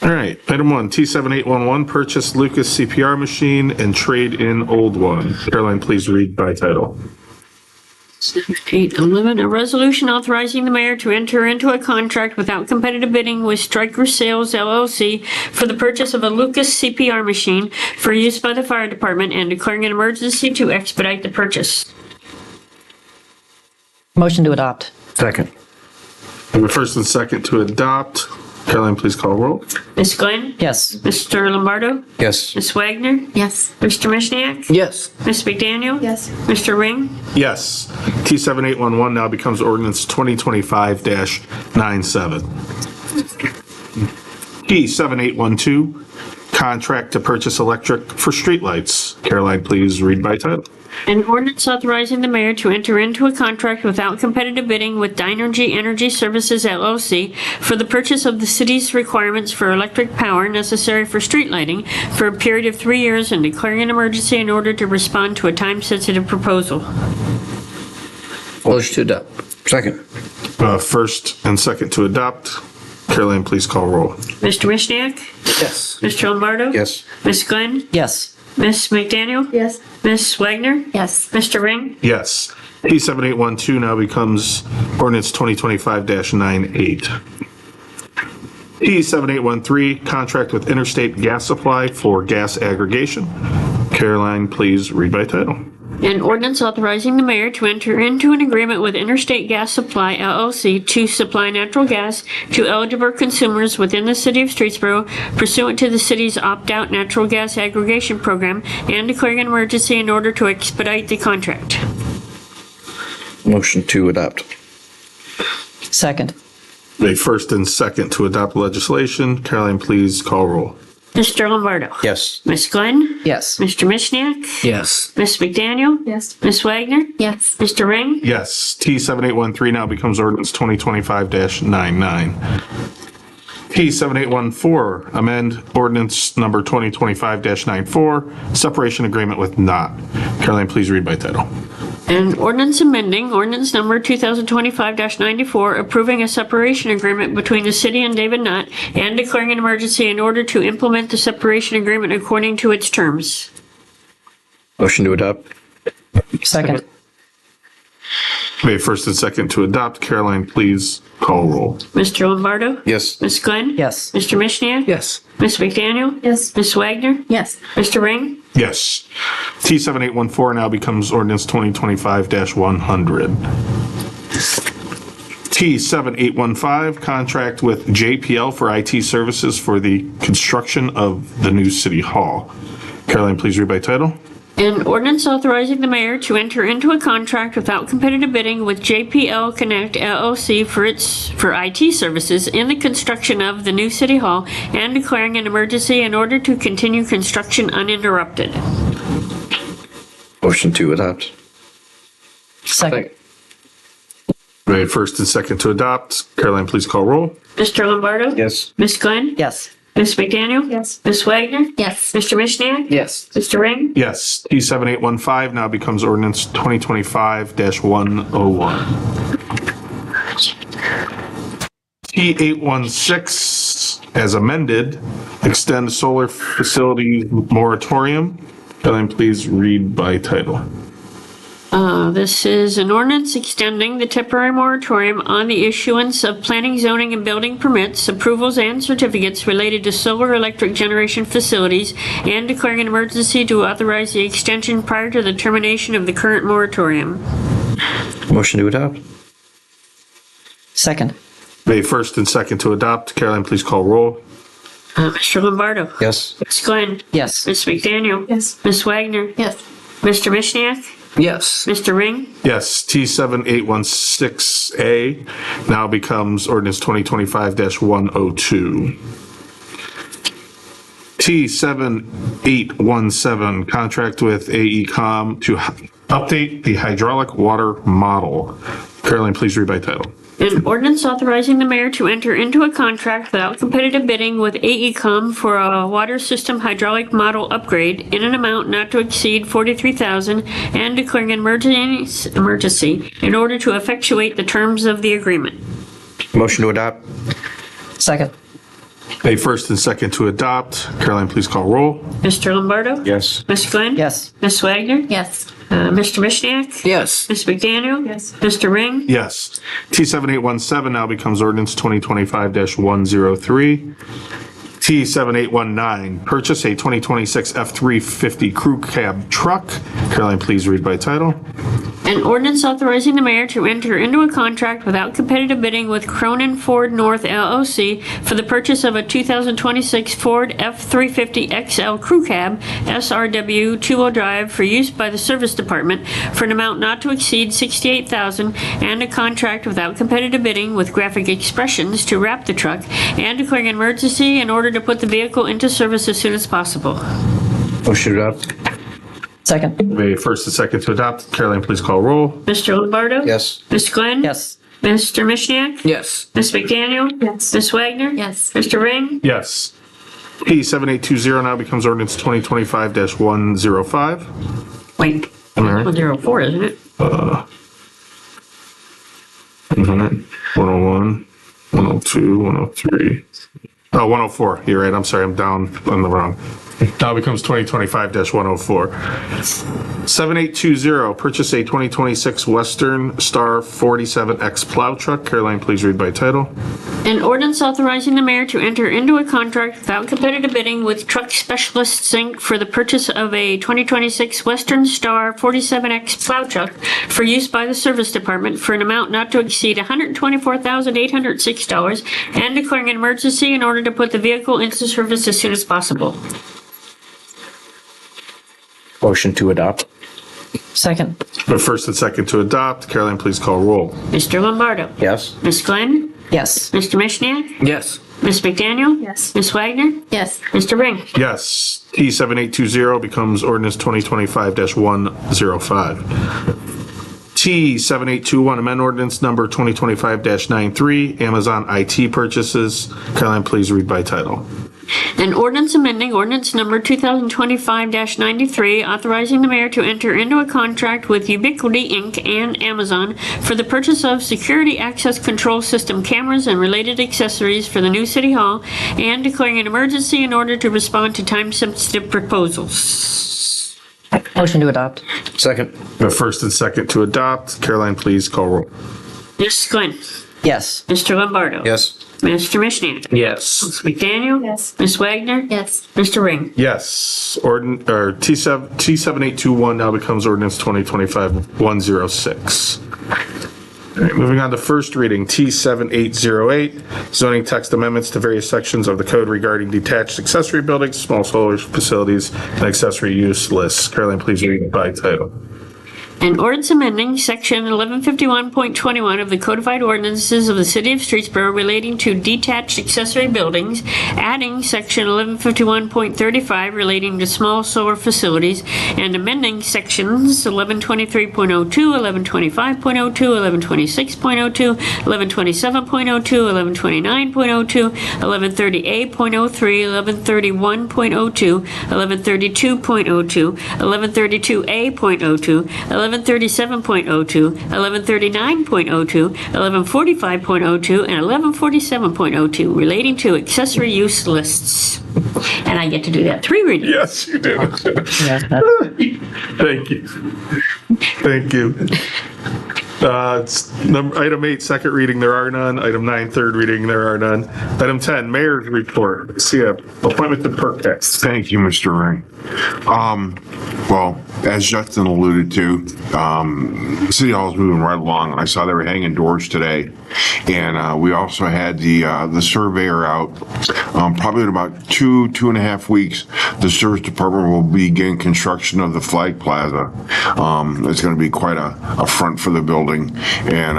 All right, item 1, T7811, purchase Lucas CPR machine and trade in old one. Caroline, please read by title. 811, a resolution authorizing the mayor to enter into a contract without competitive bidding with Stryker Sales LLC for the purchase of a Lucas CPR machine for use by the fire department and declaring an emergency to expedite the purchase. Motion to adopt. Second. We have a first and second to adopt. Caroline, please call roll. Ms. Glenn? Yes. Mr. Lombardo? Yes. Ms. Wagner? Yes. Mr. Mishnak? Yes. Ms. McDaniel? Yes. Mr. Ring? Yes. T7811 now becomes ordinance 2025-97. P7812, contract to purchase electric for streetlights. Caroline, please read by title. An ordinance authorizing the mayor to enter into a contract without competitive bidding with Dynergy Energy Services LLC for the purchase of the city's requirements for electric power necessary for street lighting for a period of 3 years and declaring an emergency in order to respond to a time-sensitive proposal. Motion to adopt. Second. First and second to adopt. Caroline, please call roll. Mr. Mishniak? Yes. Mr. Lombardo? Yes. Ms. Glenn? Yes. Ms. McDaniel? Yes. Ms. Wagner? Yes. Mr. Ring? Yes. P7812 now becomes ordinance 2025-98. P7813, contract with Interstate Gas Supply for gas aggregation. Caroline, please read by title. An ordinance authorizing the mayor to enter into an agreement with Interstate Gas Supply LLC to supply natural gas to eligible consumers within the city of Streetsboro pursuant to the city's opt-out natural gas aggregation program and declaring an emergency in order to expedite the contract. Motion to adopt. Second. A first and second to adopt legislation. Caroline, please call roll. Mr. Lombardo? Yes. Ms. Glenn? Yes. Mr. Mishniak? Yes. Ms. McDaniel? Yes. Ms. Wagner? Yes. Mr. Ring? Yes. T7813 now becomes ordinance 2025-99. P7814, amend ordinance number 2025-94, separation agreement with NOT. Caroline, please read by title. An ordinance amending ordinance number 2025-94 approving a separation agreement between the city and David Nutt and declaring an emergency in order to implement the separation agreement according to its terms. Motion to adopt. Second. Okay, first and second to adopt. Caroline, please call roll. Mr. Lombardo? Yes. Ms. Glenn? Yes. Mr. Mishniak? Yes. Ms. McDaniel? Yes. Ms. Wagner? Yes. Mr. Ring? Yes. T7814 now becomes ordinance 2025-100. T7815, contract with JPL for IT services for the construction of the new city hall. Caroline, please read by title. An ordinance authorizing the mayor to enter into a contract without competitive bidding with JPL Connect LLC for IT services in the construction of the new city hall and declaring an emergency in order to continue construction uninterrupted. Motion to adopt. Second. Okay, first and second to adopt. Caroline, please call roll. Mr. Lombardo? Yes. Ms. Glenn? Yes. Ms. McDaniel? Yes. Ms. Wagner? Yes. Mr. Mishniak? Yes. Mr. Ring? Yes. T7815 now becomes ordinance 2025-101. T816, as amended, extend solar facility moratorium. Caroline, please read by title. This is an ordinance extending the temporary moratorium on the issuance of planning, zoning, and building permits, approvals, and certificates related to solar electric generation facilities and declaring an emergency to authorize the extension prior to the termination of the current moratorium. Motion to adopt. Second. Okay, first and second to adopt. Caroline, please call roll. Mr. Lombardo? Yes. Ms. Glenn? Yes. Ms. McDaniel? Yes. Ms. Wagner? Yes. Mr. Mishniak? Yes. Mr. Ring? Yes. T7816A now becomes ordinance 2025-102. T7817, contract with AECom to update the hydraulic water model. Caroline, please read by title. An ordinance authorizing the mayor to enter into a contract without competitive bidding with AECom for a water system hydraulic model upgrade in an amount not to exceed $43,000 and declaring an emergency in order to effectuate the terms of the agreement. Motion to adopt. Second. A first and second to adopt. Caroline, please call roll. Mr. Lombardo? Yes. Ms. Glenn? Yes. Ms. Wagner? Yes. Mr. Mishniak? Yes. Ms. McDaniel? Yes. Mr. Ring? Yes. T7817 now becomes ordinance 2025-103. T7819, purchase a 2026 F-350 crew cab truck. Caroline, please read by title. An ordinance authorizing the mayor to enter into a contract without competitive bidding with Cronin Ford North LLC for the purchase of a 2026 Ford F-350 XL Crew Cab SRW two-wheel drive for use by the service department for an amount not to exceed $68,000, and a contract without competitive bidding with Graphic Expressions to wrap the truck, and declaring an emergency in order to put the vehicle into service as soon as possible. Motion to adopt. Second. A first and second to adopt. Caroline, please call roll. Mr. Lombardo? Yes. Ms. Glenn? Yes. Mr. Mishniak? Yes. Ms. McDaniel? Yes. Ms. Wagner? Yes. Mr. Ring? Yes. P 7820 now becomes ordinance 2025-105. Wait, Am I right? 104, isn't it? 101, 102, 103. Oh, 104. You're right. I'm sorry. I'm down on the wrong. Now it becomes 2025-104. 7820, purchase a 2026 Western Star 47X plow truck. Caroline, please read by title. An ordinance authorizing the mayor to enter into a contract without competitive bidding with Truck Specialists Inc. for the purchase of a 2026 Western Star 47X plow truck for use by the service department for an amount not to exceed $124,806, and declaring an emergency in order to put the vehicle into service as soon as possible. Motion to adopt. Second. The first and second to adopt. Caroline, please call roll. Mr. Lombardo? Yes. Ms. Glenn? Yes. Mr. Mishniak? Yes. Ms. McDaniel? Yes. Ms. Wagner? Yes. Mr. Ring? Yes. T 7820 becomes ordinance 2025-105. T 7821, amend ordinance number 2025-93, Amazon IT purchases. Caroline, please read by title. An ordinance amending ordinance number 2025-93, authorizing the mayor to enter into a contract with Ubiquity Inc. and Amazon for the purchase of security access control system cameras and related accessories for the new city hall, and declaring an emergency in order to respond to time-sensitive proposals. Motion to adopt. Second. The first and second to adopt. Caroline, please call roll. Ms. Glenn? Yes. Mr. Lombardo? Yes. Mr. Mishniak? Yes. Ms. McDaniel? Yes. Ms. Wagner? Yes. Mr. Ring? Yes. T 7821 now becomes ordinance 2025-106. All right, moving on to first reading, T 7808, zoning text amendments to various sections of the code regarding detached accessory buildings, small solar facilities, and accessory use lists. Caroline, please read it by title. An ordinance amending section 1151.21 of the codified ordinances of the city of Streetsboro relating to detached accessory buildings, adding section 1151.35 relating to small solar facilities, and amending sections 1123.02, 1125.02, 1126.02, 1127.02, 1129.02, 1130A.03, 1131.02, 1132.02, 1132A.02, 1137.02, 1139.02, 1145.02, and 1147.02 relating to accessory use lists. And I get to do that 3 readings. Yes, you do. Thank you. Thank you. Item 8, second reading, there are none. Item 9, third reading, there are none. Item 10, mayor's report. See a appointment to perk tax. Thank you, Mr. Ring. Well, as Justin alluded to, City Hall is moving right along. I saw they were hanging doors today. And we also had the surveyor out. Probably in about 2.5 weeks, the service department will begin construction of the Flag Plaza. It's going to be quite a front for the building. And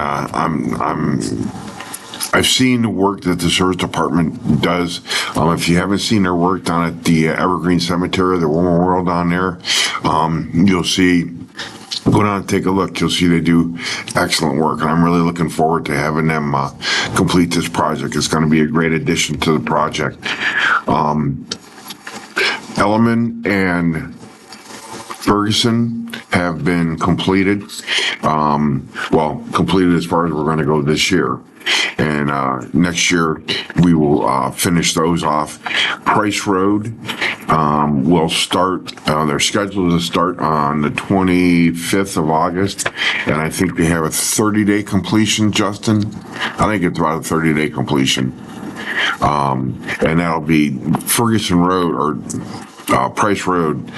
I've seen the work that the service department does. If you haven't seen their work down at the Evergreen Cemetery, the War Memorial down there, you'll see. Go down and take a look. You'll see they do excellent work, and I'm really looking forward to having them complete this project. It's going to be a great addition to the project. Elliman and Ferguson have been completed. Completed as far as we're going to go this year. And next year we will finish those off. Price Road will start, they're scheduled to start on the 25th of August, and I think they have a 30-day completion, Justin. I think it's about a 30-day completion. And that'll be Ferguson Road or Price Road,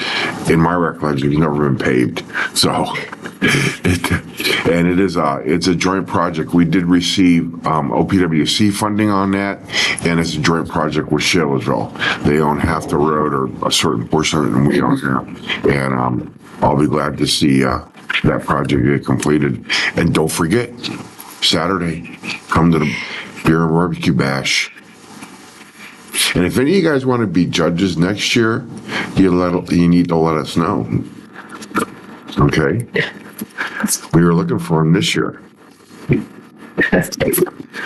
in my recollection, has never been paved. So And it's a joint project. We did receive OPWC funding on that, and it's a joint project with Shalersville. They own half the road or a certain portion of it, and we own half. And I'll be glad to see that project get completed. And don't forget, Saturday, come to the Beer and Barbecue Bash. And if any of you guys want to be judges next year, you need to let us know. Okay? We were looking for them this year.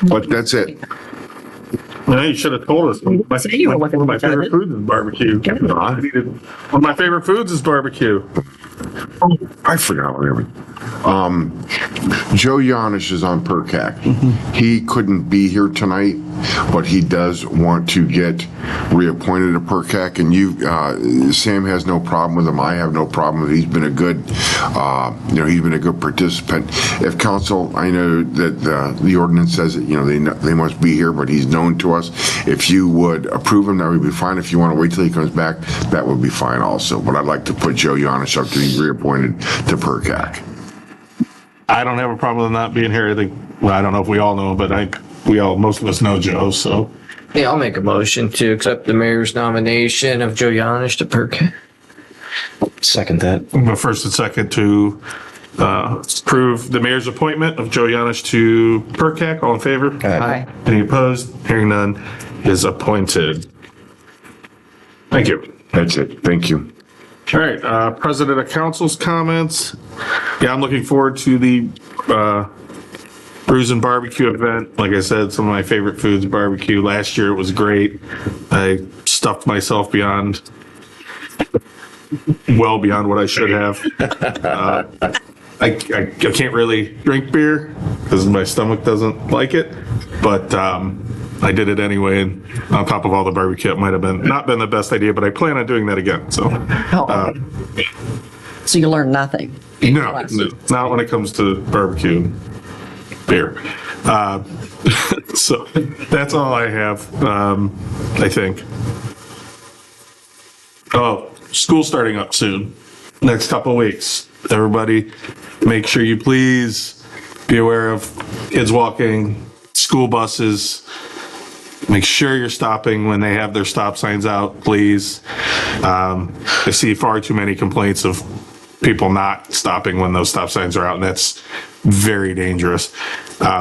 But that's it. Well, you should have told us. One of my favorite foods is barbecue. One of my favorite foods is barbecue. I forgot whatever. Joe Yanish is on PERCAC. He couldn't be here tonight, but he does want to get reappointed to PERCAC, and Sam has no problem with him. I have no problem with him. He's been a good, he's been a good participant. If council, I know that the ordinance says that, they must be here, but he's known to us. If you would approve him, that would be fine. If you want to wait till he comes back, that would be fine also. But I'd like to put Joe Yanish up to be reappointed to PERCAC. I don't have a problem with not being here. I think, well, I don't know if we all know, but most of us know Joe, so. Yeah, I'll make a motion to accept the mayor's nomination of Joe Yanish to PERCAC. Second that. But first and second to approve the mayor's appointment of Joe Yanish to PERCAC. All in favor? Aye. Any opposed? Hearing none, is appointed. Thank you. That's it. Thank you. All right, President of Council's comments. Yeah, I'm looking forward to the Brews and Barbecue event. Like I said, some of my favorite foods, barbecue. Last year it was great. I stuffed myself well beyond what I should have. I can't really drink beer because my stomach doesn't like it, but I did it anyway, and on top of all the barbecue, it might have not been the best idea, but I plan on doing that again, so. So you learn nothing? No, not when it comes to barbecue beer. So that's all I have, I think. Oh, school's starting up soon, next couple of weeks. Everybody, make sure you please be aware of kids walking, school buses. Make sure you're stopping when they have their stop signs out, please. I see far too many complaints of people not stopping when those stop signs are out, and that's very dangerous.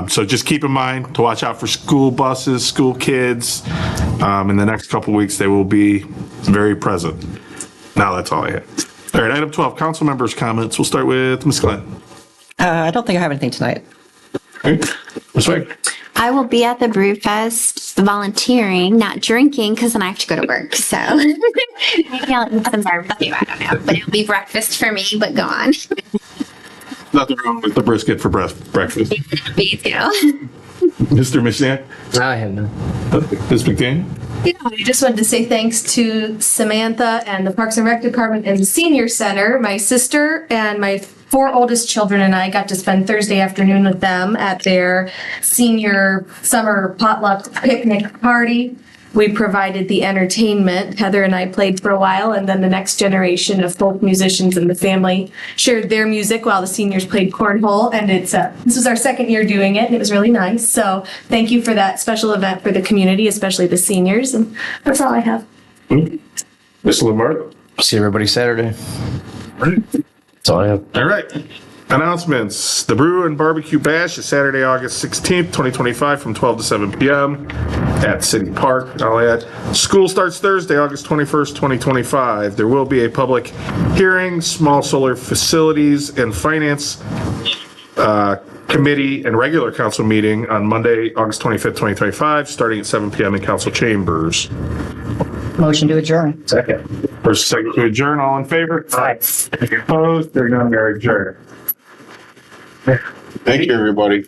So just keep in mind to watch out for school buses, school kids. In the next couple weeks, they will be very present. Now that's all I have. All right, item 12, council members' comments. We'll start with Ms. Glenn. I don't think I have anything tonight. Ms. Wade. I will be at the Brew Fest volunteering, not drinking, because then I have to go to work. So maybe I'll eat some barbecue. I don't know, but it'll be breakfast for me. But go on. Nothing wrong with the brisket for breakfast. Me too. Mr. Mishniak? I have none. Ms. McDaniel? Yeah, I just wanted to say thanks to Samantha and the Parks and Rec Department and the Senior Center. My sister and my 4 oldest children and I got to spend Thursday afternoon with them at their senior summer potluck picnic party. We provided the entertainment. Heather and I played for a while, and then the next generation of folk musicians in the family shared their music while the seniors played cornhole. And this was our second year doing it, and it was really nice. So thank you for that special event for the community, especially the seniors. And that's all I have. Mr. Lamar? See everybody Saturday. That's all I have. All right. Announcements. The Brew and Barbecue Bash is Saturday, August 16th, 2025 from 12 to 7 p.m. at City Park. I'll add, school starts Thursday, August 21st, 2025. There will be a public hearing, small solar facilities and finance committee and regular council meeting on Monday, August 25th, 2025, starting at 7 p.m. in council chambers. Motion to adjourn. Second. First, second to adjourn. All in favor? Aye. Any opposed? There none. We are adjourned. Thank you, everybody.